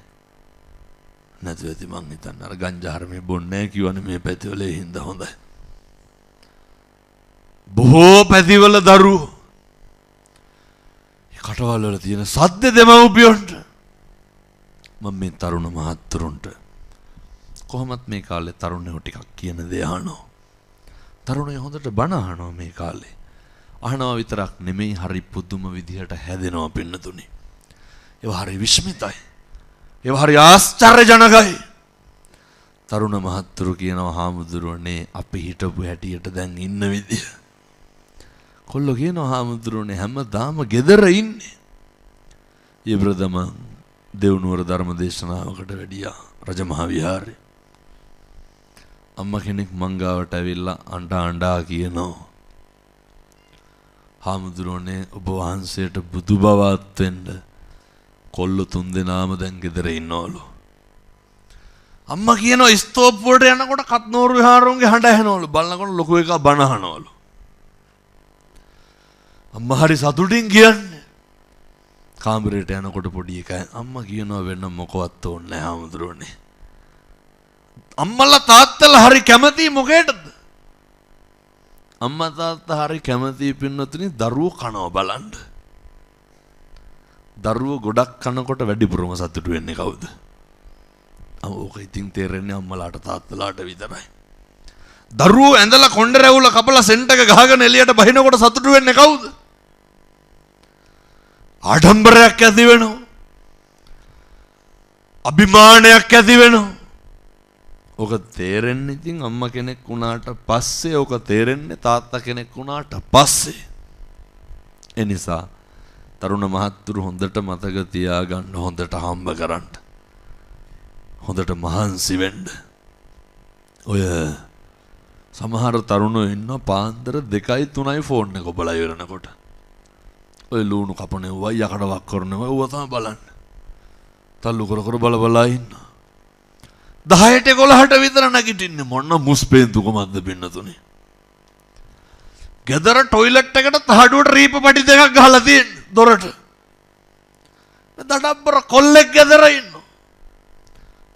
නැතුව ඇති මං හිතන්නේ අර ගංජා හරමේ බොන්නේ නැහැ කියවනේ මේ පැතිවල ඒ හින්දා හොඳයි. බොහෝ පැතිවල දරුවෝ කටවල් වල තියෙන සද්ද දෙමව්පියන්ට මම මේ තරුණ මහත්තුරුන්ට කොහොමත් මේ කාලේ තරුණයෝ ටිකක් කියන දේ අහනවා. තරුණයෝ හොඳට බණ අහනවා මේ කාලේ. අහනවා විතරක් නෙමෙයි හරි පුදුම විදිහට හැදෙනවා පින්නතුනි. ඒවා හරි විස්මිතයි. ඒවා හරි ආශ්චර්යජනකයි. තරුණ මහත්තුරු කියනවා හාමුදුරුවනේ අපි හිටපු හැටියට දැන් ඉන්න විදිය. කොල්ලෝ කියනවා හාමුදුරුවනේ හැමදාම ගෙදර ඉන්නේ. ඊ බ්‍රදම දෙව්නුවර ධර්ම දේශනාවකට වැඩියා රජමහා විහාරේ. අම්මා කෙනෙක් මංගාවට ඇවිල්ලා අඬා කියනවා හාමුදුරුවනේ ඔබ වහන්සේට බුදු බවත් වෙන්න කොල්ලෝ 3 දෙනාම දැන් ගෙදර ඉන්නවලු. අම්මා කියනවා ස්තෝප්පුවට යනකොට කත්නෝරු විහාරෝන්ගේ හඬ ඇහෙනවලු. බලනකොට ලොකු එකක් බණ අහනවලු. අම්මා හරි සතුටින් කියන්නේ. කාමරේට යනකොට පොඩි එකා අම්මා කියනවා වෙන මොකවත් ඕනේ නැහැ හාමුදුරුවනේ. අම්මලා තාත්තලා හරි කැමති මොකේද? අම්මා තාත්තා හරි කැමති පින්නතුනි දරුවෝ කනවා බලන්න. දරුවෝ ගොඩක් කනකොට වැඩිපුරම සතුටු වෙන්නේ කවුද? ඕක ඉතින් තේරෙන්නේ අම්මලාට තාත්තලාට විතරයි. දරුවෝ ඇඳලා කොණ්ඩේ රැවුල කපලා සෙන්ට් එක ගහගෙන එළියට බහිනකොට සතුටු වෙන්නේ කවුද? ආඩම්බරයක් ඇති වෙනවා. අභිමානයක් ඇති වෙනවා. ඕක තේරෙන්නේ ඉතින් අම්මා කෙනෙක් වුණාට පස්සේ, ඕක තේරෙන්නේ තාත්තා කෙනෙක් වුණාට පස්සේ. ඒ නිසා තරුණ මහත්තුරු හොඳට මතක තියාගන්න, හොඳට හම්බ කරන්න, හොඳට මහන්සි වෙන්න. ඔය සමහර තරුණයෝ ඉන්නවා පාන්දර 2යි 3යි ෆෝන් එක ඔබලා ඉවරනකොට. ඔය ලුණු කපනවා යකඩ වක් කරනවා ඌව තමයි බලන්නේ. තල්ලු කර කර බල බලා ඉන්නවා. 10ට 11ට විතර නැගිටින්නේ මොන මුස්පේන්තුකමක්ද පින්නතුනේ. ගෙදර টয়ලට් එකට තහඩුවට රීප පටි දෙකක් ගහලා තියෙන්නේ දොරට. දඩබ්බර කොල්ලෙක් ගෙදර ඉන්නවා.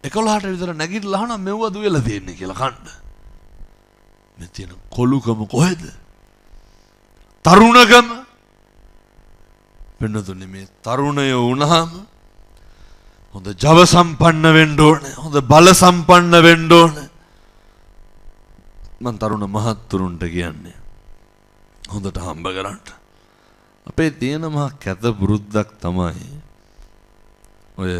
11ට විතර නැගිටලා අහනවා මෙව්ව දුවලා තියෙන්නේ කියලා කන්න. මේ තියෙන කොලුකම කොහෙද? තරුණකම. වෙනතුනේ මේ තරුණය වුණාම හොඳ ජව සම්පන්න වෙන්න ඕනේ. හොඳ බල සම්පන්න වෙන්න ඕනේ. මම තරුණ මහත්තුරුන්ට කියන්නේ හොඳට හම්බ කරන්න. අපේ තියෙන මහ කැත පුරුද්දක් තමයි ඔය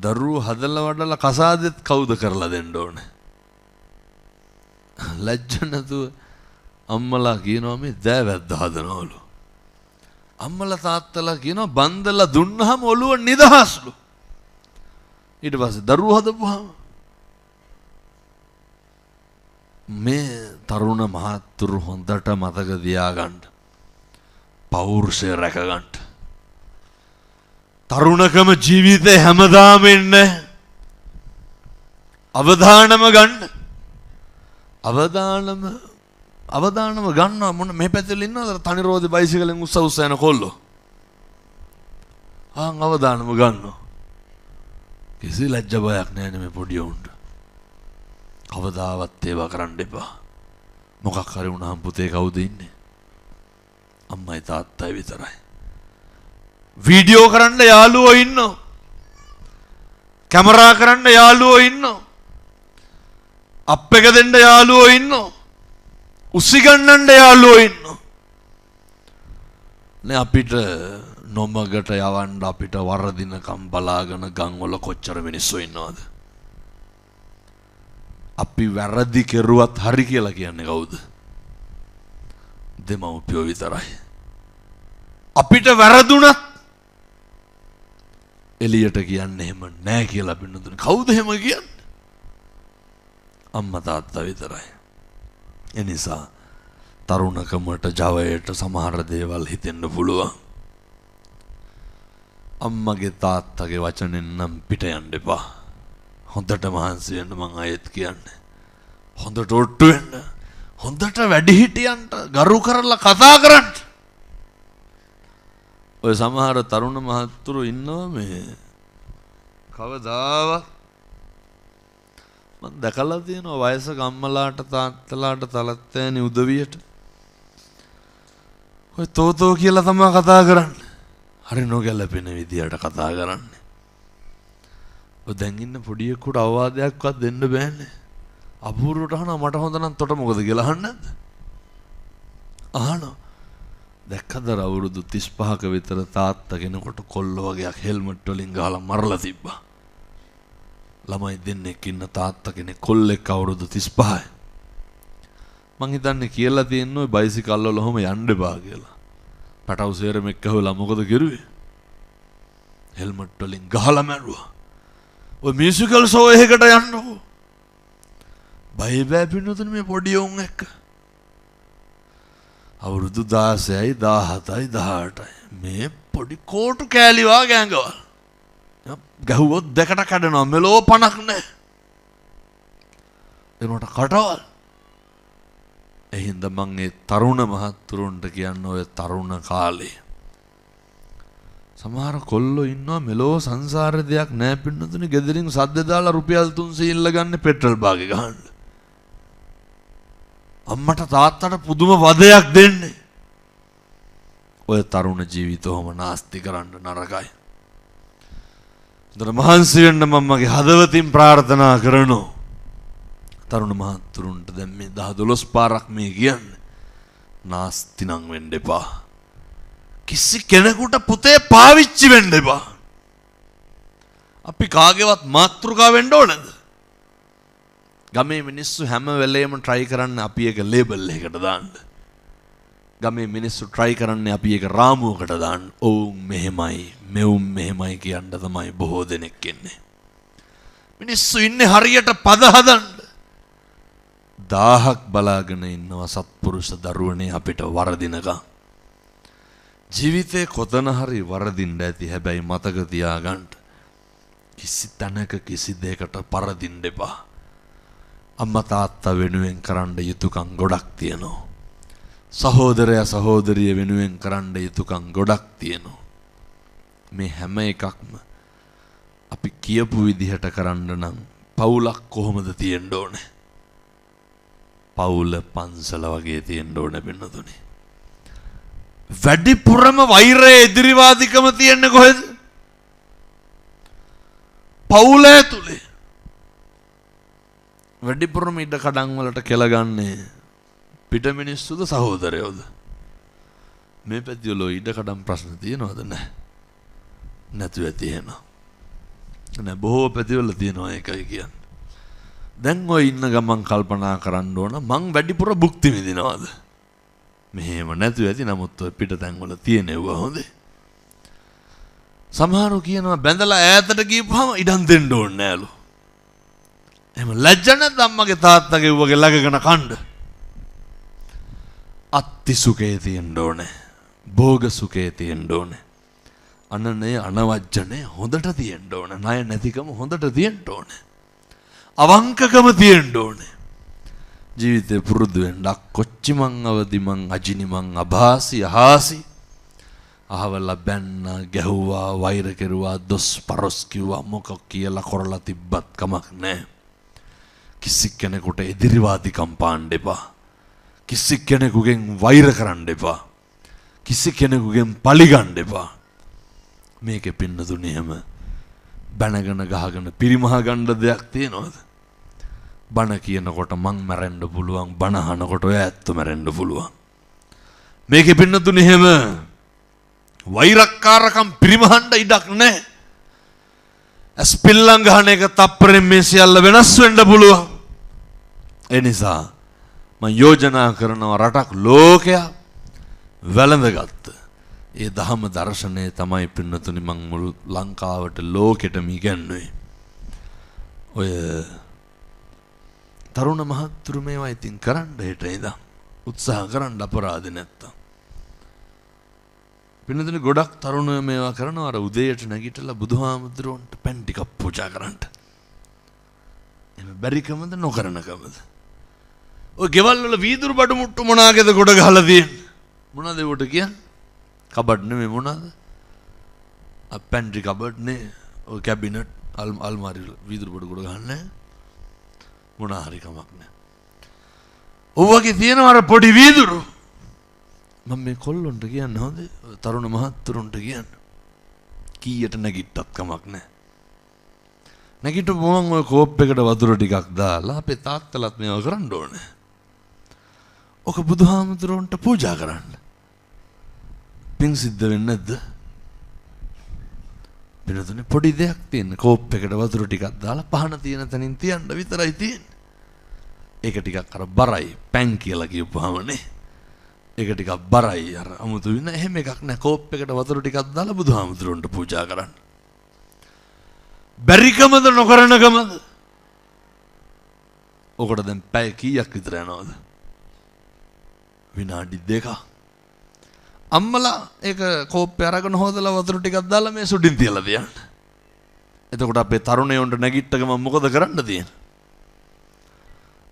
දරුවෝ හදලා වඩලා කසාදෙත් කවුද කරලා දෙන්න ඕනේ. ලැජ්ජ නැතුව අම්මලා කියනවා මේ දෑවැද්ද හදනවලු. අම්මලා තාත්තලා කියනවා බන්දලා දුන්නාම ඔළුව නිදහස්ලු. ඊට පස්සේ දරුවෝ හදපුවාම මේ තරුණ මහත්තුරු හොඳට මතක තියාගන්න. පෞරුෂය රැකගන්න. තරුණකම ජීවිතේ හැමදාම ඉන්නේ. අවදානම ගන්න. අවදානම ගන්නවා මොන මේ පැත්තේ ඉන්නවද තනි රෝදේ බයිසිකලෙන් උස්ස යන කොල්ලෝ. අවදානම ගන්නවා. කිසි ලැජ්ජ බයක් නැහැ මේ පොඩි උන්ට. කවදාවත් ඒවා කරන්න එපා. මොකක් හරි වුණාම පුතේ කවුද ඉන්නේ? අම්මයි තාත්තයි විතරයි. වීඩියෝ කරන්න යාළුවෝ ඉන්නවා. කැමරා කරන්න යාළුවෝ ඉන්නවා. අප් එක දෙන්න යාළුවෝ ඉන්නවා. උසි ගන්නන්න යාළුවෝ ඉන්නවා. නේ අපිට නොමගට යවන්න අපිට වරදිනකම් බලාගෙන ගම් වල කොච්චර මිනිස්සු ඉන්නවද? අපි වැරදි කෙරුවත් හරි කියලා කියන්නේ කවුද? දෙමව්පියෝ විතරයි. අපිට වැරදුනත් එළියට කියන්නේ එහෙම නැහැ කියලා බින්දුනේ. කවුද එහෙම කියන්නේ? අම්මා තාත්තා විතරයි. ඒ නිසා තරුණකමට ජවයට සමහර දේවල් හිතෙන්න පුළුවන්. අම්මගේ තාත්තගේ වචනෙන් නම් පිට යන්න එපා. හොඳට මහන්සි වෙන්න මං ආයෙත් කියන්නේ. හොඳට ඔට්ටු වෙන්න. හොඳට වැඩිහිටියන්ට ගරු කරලා කතා කරන්න. ඔය සමහර තරුණ මහත්තුරු ඉන්නවා මේ කවදාවත් මම දැකලා තියෙනවා වයසක අම්මලාට තාත්තලාට තලත්තෑනි උදවියට ඔය තෝතෝ කියලා තමයි කතා කරන්නේ. හරි නොගැලපෙන විදියට කතා කරන්නේ. ඔය දැන් ඉන්න පොඩියෙකුට අවවාදයක්වත් දෙන්න බෑනේ. අපූර්වට අහනවා මට හොඳ නම් තොට මොකද කියලා අහන්නේ නැද්ද? අහනවා. දැක්කද අවුරුදු 35ක විතර තාත්තා කෙනෙකුට කොල්ලෝ වගේක් හෙල්මට් වලින් ගහලා මරලා තිබ්බා. ළමයි දෙන්නෙක් ඉන්න තාත්තා කෙනෙක් කොල්ලෙක් අවුරුදු 35යි. මං හිතන්නේ කියලා තියෙන ඔය බයිසිකල් වල ඔහොම යන්න එපා කියලා. පැටවු සේරමෙක් ගහලා මොකද කරුවේ? හෙල්මට් වලින් ගහලා මැරුවා. ඔය මියුසිකල් ෂෝ එකකට යන්නකෝ. බය බෑ පින්නතුනේ මේ පොඩි උන් එක්ක. අවුරුදු 16යි 17යි 18යි මේ පොඩි කෝටු කෑලි වාගේ ඇඟවල්. ගහුවොත් දෙකට කඩනවා මෙලෝ පණක් නැහැ. එනකොට කටවල්. එහෙනම් මම ඒ තරුණ මහත්තුරුන්ට කියන්නේ ඔය තරුණ කාලේ සමහර කොල්ලෝ ඉන්නවා මෙලෝ සංසාරේ දෙයක් නැහැ පින්නතුනේ ගෙදරින් සද්ද දාලා රුපියල් 300 ඉල්ල ගන්න පෙට්‍රල් බාගේ ගහන්න. අම්මට තාත්තට පුදුම වදයක් දෙන්නේ. ඔය තරුණ ජීවිතවම නාස්ති කරන්න නරකයි. හොඳට මහන්සි වෙන්න මම මගේ හදවතින් ප්‍රාර්ථනා කරනවා. තරුණ මහත්තුරුන්ට දැන් මේ 10-12 පාරක් මේ කියන්නේ. නාස්ති නම් වෙන්න එපා. කිසි කෙනෙකුට පුතේ පාවිච්චි වෙන්න එපා. අපි කාගේවත් මාතෘකා වෙන්න ඕනද? ගමේ මිනිස්සු හැම වෙලේම try කරන්නේ අපි එක ලේබල් එකකට දාන්න. ගමේ මිනිස්සු try කරන්නේ අපි එක රාමුවකට දාන්න. ඔවුන් මෙහෙමයි, මෙවුන් මෙහෙමයි කියන්න තමයි බොහෝ දෙනෙක් ඉන්නේ. මිනිස්සු ඉන්නේ හරියට පද හදන්න. 1000ක් බලාගෙන ඉන්නවා සත්පුරුෂ දරුවනේ අපිට වරදිනකම්. ජීවිතේ කොතන හරි වරදින්න ඇති. හැබැයි මතක තියාගන්න කිසි තැනක කිසි දෙයකට පරදින්න එපා. අම්මා තාත්තා වෙනුවෙන් කරන්න යුතුයකම් ගොඩක් තියෙනවා. සහෝදරයා සහෝදරිය වෙනුවෙන් කරන්න යුතුයකම් ගොඩක් තියෙනවා. මේ හැම එකක්ම අපි කියපු විදිහට කරන්න නම් පවුලක් කොහොමද තියෙන්න ඕනේ? පවුල පන්සල වගේ තියෙන්න ඕනේ වෙනතුනේ. වැඩිපුරම වෛරය එදිරිවාදිකම තියෙන්නේ කොහෙද? පවුල ඇතුලේ. වැඩිපුරම ඉඩ කඩන් වලට කෙලගන්නේ පිට මිනිස්සුද සහෝදරයෝද? මේ පැතිවල ඉඩ කඩම් ප්‍රශ්න තියෙනවද? නැහැ. නැතුව ඇති එහෙම. නෑ බොහෝ පැතිවල තියෙනවා ඒකයි කියන්නේ. දැන් ඔය ඉන්න ගමන් කල්පනා කරන්න ඕන මං වැඩිපුර භුක්ති විඳිනවද? මෙහෙම නැතුව ඇති. නමුත් ඔය පිටතැන් වල තියෙනවා හොඳේ. සමහරව කියනවා බැඳලා ඈතට ගියපුවම ඉඩම් දෙන්න ඕනේ නෑලු. එහෙම ලැජ්ජ නැද්ද අම්මගේ තාත්තගේ වගේ ළඟගෙන කණ්ඩ? අත්ති සුඛේ තියෙන්න ඕනේ. භෝග සුඛේ තියෙන්න ඕනේ. අනනේ අනවජ්ජනේ හොඳට තියෙන්න ඕනේ. ණය නැතිකම හොඳට තියෙන්න ඕනේ. අවංකකම තියෙන්න ඕනේ. ජීවිතේ පුරුදු වෙන්න කොච්චි මං අවදි මං අජිනි මං අභාසි අහාසි අහවල බැන්න ගැහුවා වෛර කෙරුවා දොස් පරොස් කිව්වා මොකක් කියලා කරලා තිබ්බත් කමක් නැහැ. කිසි කෙනෙකුට එදිරිවාදිකම් පාන්න එපා. කිසි කෙනෙකුගෙන් වෛර කරන්න එපා. කිසි කෙනෙකුගෙන් පලි ගන්න එපා. මේකේ පින්නතුනේ හැම බැනගෙන ගහගෙන පිරිමහ ගන්න දෙයක් තියනවද? බණ කියනකොට මං මැරෙන්න පුළුවන්. බණ අහනකොට ඔය ඇත්ත මැරෙන්න පුළුවන්. මේකේ පින්නතුනේ හැම වෛරක්කාරකම් පිරිමහන්න ඉඩක් නැහැ. ස්පිල්ලම් ගහන එක තප්පරෙන් මේ සියල්ල වෙනස් වෙන්න පුළුවන්. ඒ නිසා මම යෝජනා කරනවා රටක් ලෝකයක් වැළඳගත්ත ඒ දහම දර්ශනය තමයි පින්නතුනි මම මුළු ලංකාවට ලෝකෙටම ඉගැන්වුවේ. ඔය තරුණ මහත්තුරු මේවා ඉතින් කරන්න හෙට ඉඳන් උත්සාහ කරන්න අපරාධ නැත්තම්. පින්නතුනි ගොඩක් තරුණයෝ මේවා කරනවා අර උදේට නැගිටලා බුදුහාමුදුරුවන්ට පෙන් ටිකක් පූජා කරන්න. එහෙම බැරිකමද නොකරනකමද? ඔය ගෙවල් වල වීදුරු බඩු මුට්ටු මොනාගේද ගොඩ ගහලා තියෙන්නේ? මොනවද ඒවට කියන්නේ? කබඩ් නෙමෙයි මොනවද? පැන්ට්‍රි කබඩ් නේ. ඔය කැබිනට් අල්මාරි වීදුරු බඩු ගොඩ ගහන්නේ මොනා හරි කමක් නැහැ. ඔවගේ තියෙනවා අර පොඩි වීදුරු. මම මේ කොල්ලොන්ට කියන්නේ හොඳේ තරුණ මහත්තුරුන්ට කියන්නේ කීයට නැගිට්ටත් කමක් නැහැ. නැගිටපු මම ඔය කෝප් එකට වතුර ටිකක් දාලා අපේ තාත්තලාත් මේව කරන්න ඕනේ. ඔක බුදුහාමුදුරන්ට පූජා කරන්න. පින් සිද්ධ වෙන්නේ නැද්ද? පිනතුනේ පොඩි දෙයක් තියෙන කෝප් එකට වතුර ටිකක් දාලා පහන තියෙන තැනින් තියන්න විතරයි තියෙන්නේ. ඒක ටිකක් අර බරයි පැන් කියලා කියපුවාමනේ. ඒක ටිකක් බරයි අර අමුතු වෙන එහෙම එකක් නෑ. කෝප් එකට වතුර ටිකක් දාලා බුදුහාමුදුරන්ට පූජා කරන්න. බැරිකමද නොකරනකමද? ඔකට දැන් පැය කීයක් විතර යනවද? විනාඩි 2ක්. අම්මලා ඒක කෝප්පේ අරගෙන හොදලා වතුර ටිකක් දාලා මේ සුඩින් තියලා තියන්න. එතකොට අපේ තරුණයන්ට නැගිට්ට ගමන් මොකද කරන්න තියෙන්නේ?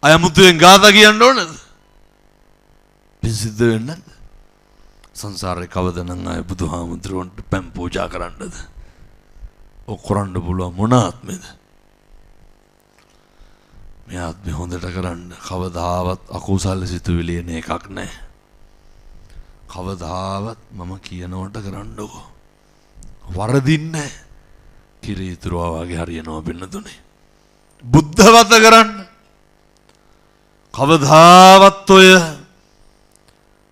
අයමුතුෙන් ගාථා කියන්න ඕනද? පිසිද්ද වෙන්නේ නැද්ද? සංසාරේ කවදනම් ආය බුදුහාමුදුරුවන්ට පෙම් පූජා කරන්නද? ඔක් කරන්න පුළුවන් මොන ආත්මෙද? මේ ආත්මෙ හොඳට කරන්න කවදාවත් අකුසල සිතුවිලි එන එකක් නැහැ. කවදාවත් මම කියනවට කරන්නකෝ. වරදින්නේ නැහැ. කිරීතුරුවා වගේ හරියනවා පින්නතුනේ. බුද්ධවත කරන්න. කවදාවත් ඔය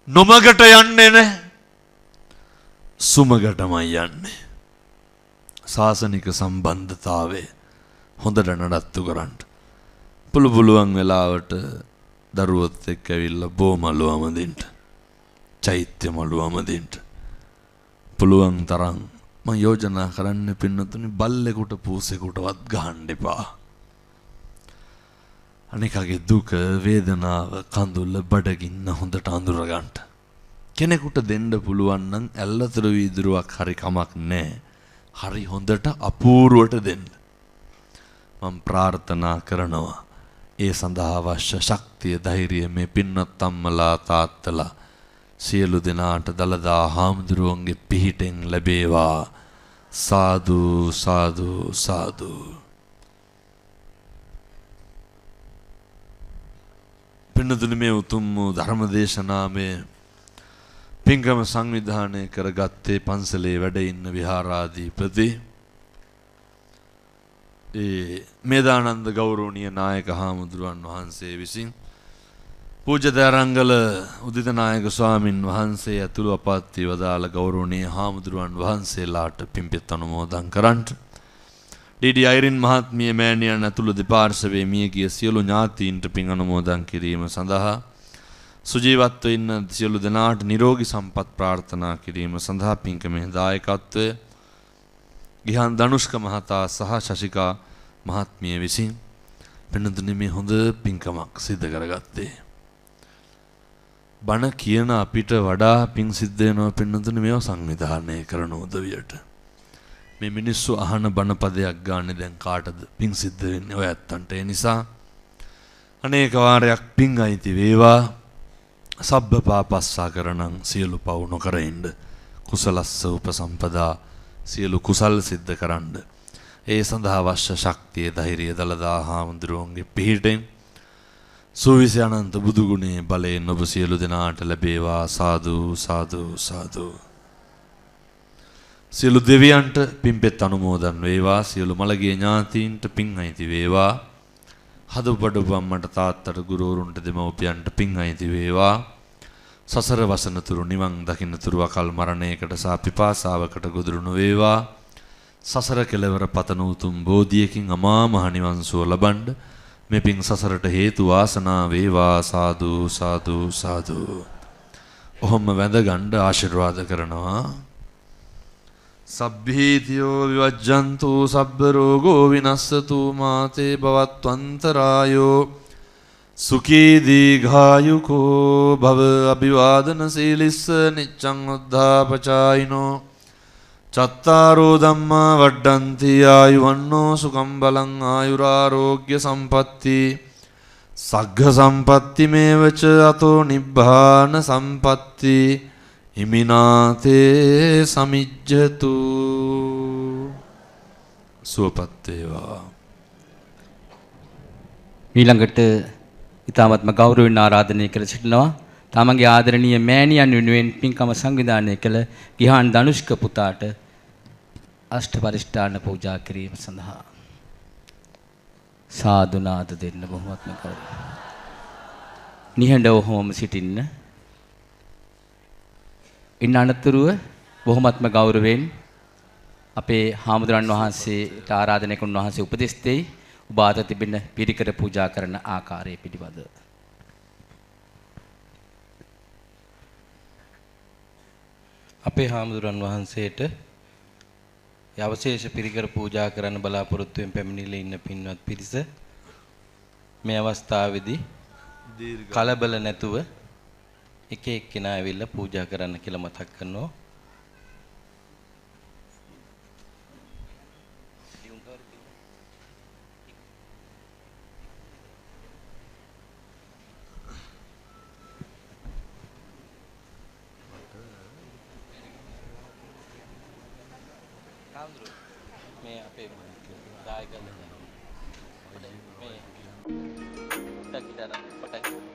නොමගට යන්නේ නැහැ. සුමගටමයි යන්නේ. සාසනික සම්බන්ධතාවය හොඳට නඩත්තු කරන්න. පුළුවන් වෙලාවට දරුවොත් එක්ක ඇවිල්ලා බෝමලුවම දෙන්න. චෛත්‍ය මළුවම දෙන්න. පුළුවන් තරම් මම යෝජනා කරන්න පින්නතුනි බල්ලෙකුට පූසෙකුටවත් ගහන්න එපා. අනිකගේ දුක වේදනාව කඳුල්ල බඩගින්න හොඳට අඳුර ගන්නට. කෙනෙකුට දෙන්න පුළුවන් නම් ඇල්ලතර වීදුරුවක් හරි කමක් නැහැ. හරි හොඳට අපූර්වට දෙන්න. මම ප්‍රාර්ථනා කරනවා ඒ සඳහා අවශ්‍ය ශක්තිය ධෛර්යය මේ පින්වත් අම්මලා තාත්තලා සියලු දෙනාට දලදා හාමුදුරුවන්ගේ පිහිටෙන් ලැබේවා. සාදු සාදු සාදු. පින්නතුනි මේ උතුම් ධර්ම දේශනාවේ පින්කම සංවිධානය කරගත්තේ පන්සලේ වැඩ ඉන්න විහාරාධිපති මේදානන්ද ගෞරවනීය නායක හාමුදුරුවන් වහන්සේ විසින් පූජ්‍ය දරංගල උදිත නායක ස්වාමින් වහන්සේ ඇතුළු අපත්‍ය වදාළ ගෞරවනීය හාමුදුරුවන් වහන්සේලාට පින්පෙත් අනුමෝදන් කරන්ට ඩී.ඩී. අයිරින් මහත්මිය මෑණියන් ඇතුළු දෙපාර්ශවයේ මියගිය සියලු ඥාතීන්ට පින් අනුමෝදන් කිරීම සඳහා සුජීවත්ව ඉන්න සියලු දෙනාට නිරෝගී සම්පත් ප්‍රාර්ථනා කිරීම සඳහා පින්කමේ දායකත්වය ගිහාන් ධනුෂ්ක මහතා සහ ශශිකා මහත්මිය විසින් පින්නතුනි මේ හොඳ පින්කමක් සිදු කරගත්තේ. බණ කියන අපිට වඩා පින් සිද්ධ වෙනවා පින්නතුනි මේව සංවිධානය කරන උදවියට. මේ මිනිස්සු අහන බණ පදයක් ගන්න දැන් කාටද පින් සිද්ධ වෙන්නේ ඔය ඇත්තන්ට. ඒ නිසා අනේක වාරයක් පින් අයිති වේවා. සබ්බ පාපස්සා කරණං සියලු පව් නොකර ඉන්න. කුසලස්ස උපසම්පදා සියලු කුසල් සිද්ධ කරන්න. ඒ සඳහා අවශ්‍ය ශක්තිය ධෛර්යය දලදා හාමුදුරුවන්ගේ පිහිටෙන් සූවිසි අනන්ත බුදු ගුණේ බලයෙන් ඔබ සියලු දෙනාට ලැබේවා. සාදු සාදු සාදු. සියලු දෙවියන්ට පින්පෙත් අනුමෝදන් වේවා. සියලු මළගිය ඥාතීන්ට පින් අයිති වේවා. හදපඩු අම්මට තාත්තට ගුරුවරුන්ට දෙමව්පියන්ට පින් අයිති වේවා. සසර වසන තුරු නිවන් දකින්න තුරු අකල් මරණයකට සහ පිපාසාවකට ගොදුරු නොවේවා. සසර කෙලවර පතන උතුම් බෝධියකින් අමා මහ නිවන් සුව ලබන්න මේ පින් සසරට හේතු වාසනා වේවා. සාදු සාදු සාදු. ඔහොම වැඳ ගන්න ආශිර්වාද කරනවා. සබ්බීතියෝ විවජ්ජන්තු සබ්බ රෝගෝ විනස්සතු මාතේ භවත්වන්තරායෝ සුඛී දීඝායුකෝ භව අභිවාදන සීලිස්ස නිච්ඡං උද්ධාපචායිනෝ චත්තාරෝ ධම්මා වඩ්ඩන්ති ආයුවන්නෝ සුඛං බලං ආයුරාෝග්‍ය සම්පatti සග්ග සම්පatti මේවච අතෝ නිබ්බාන සම්පatti හිමිනාතේ සමිජ්ජතු. සුවපත් වේවා. ඊළඟට ඊ타මත්ම ගෞරවයෙන් ආරාධනය කර සිටිනවා තමන්ගේ ආදරණීය මෑණියන් වෙනුවෙන් පින්කම සංවිධානය කළ ගිහාන් ධනුෂ්ක පුතාට අෂ්ට පරිෂ්ඨාන පූජා කිරීම සඳහා සාදු නාද දෙන්න බොහොමත්ම කරුණා. නිහඬව හොම සිටින්න. ඉන්න අනතුරුව බොහොමත්ම ගෞරවයෙන් අපේ හාමුදුරන් වහන්සේට ආරාධනය කරන වහන්සේ උපදෙස් දෙයි. ඔබ අත තිබෙන පිරිකර පූජා කරන ආකාරය පිළිබඳව. අපේ හාමුදුරන් වහන්සේට අවශේෂ පිරිකර පූජා කරන්න බලාපොරොත්තු වෙමින් පැමිණිලා ඉන්න පින්වත් පිරිස මේ අවස්ථාවේදී කලබල නැතුව එක එක්කෙනා ඇවිල්ලා පූජා කරන්න කියලා මතක් කරනවා. මේ අපේ දායකයන් මේ ටකිටර පටන්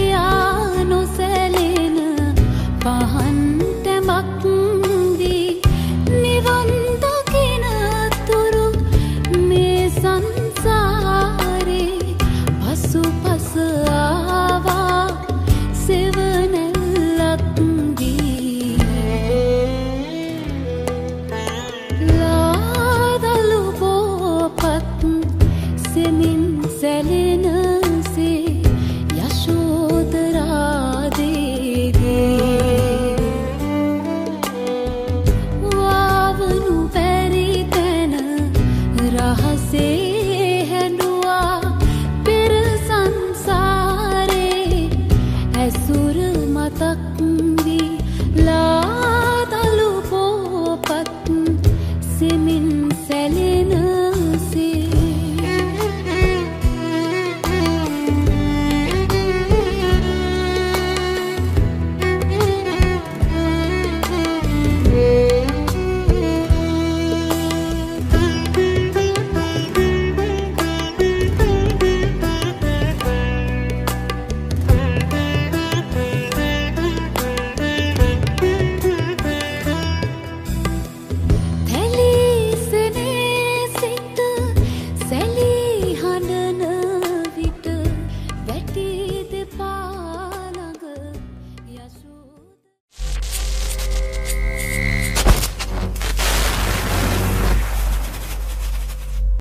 කියා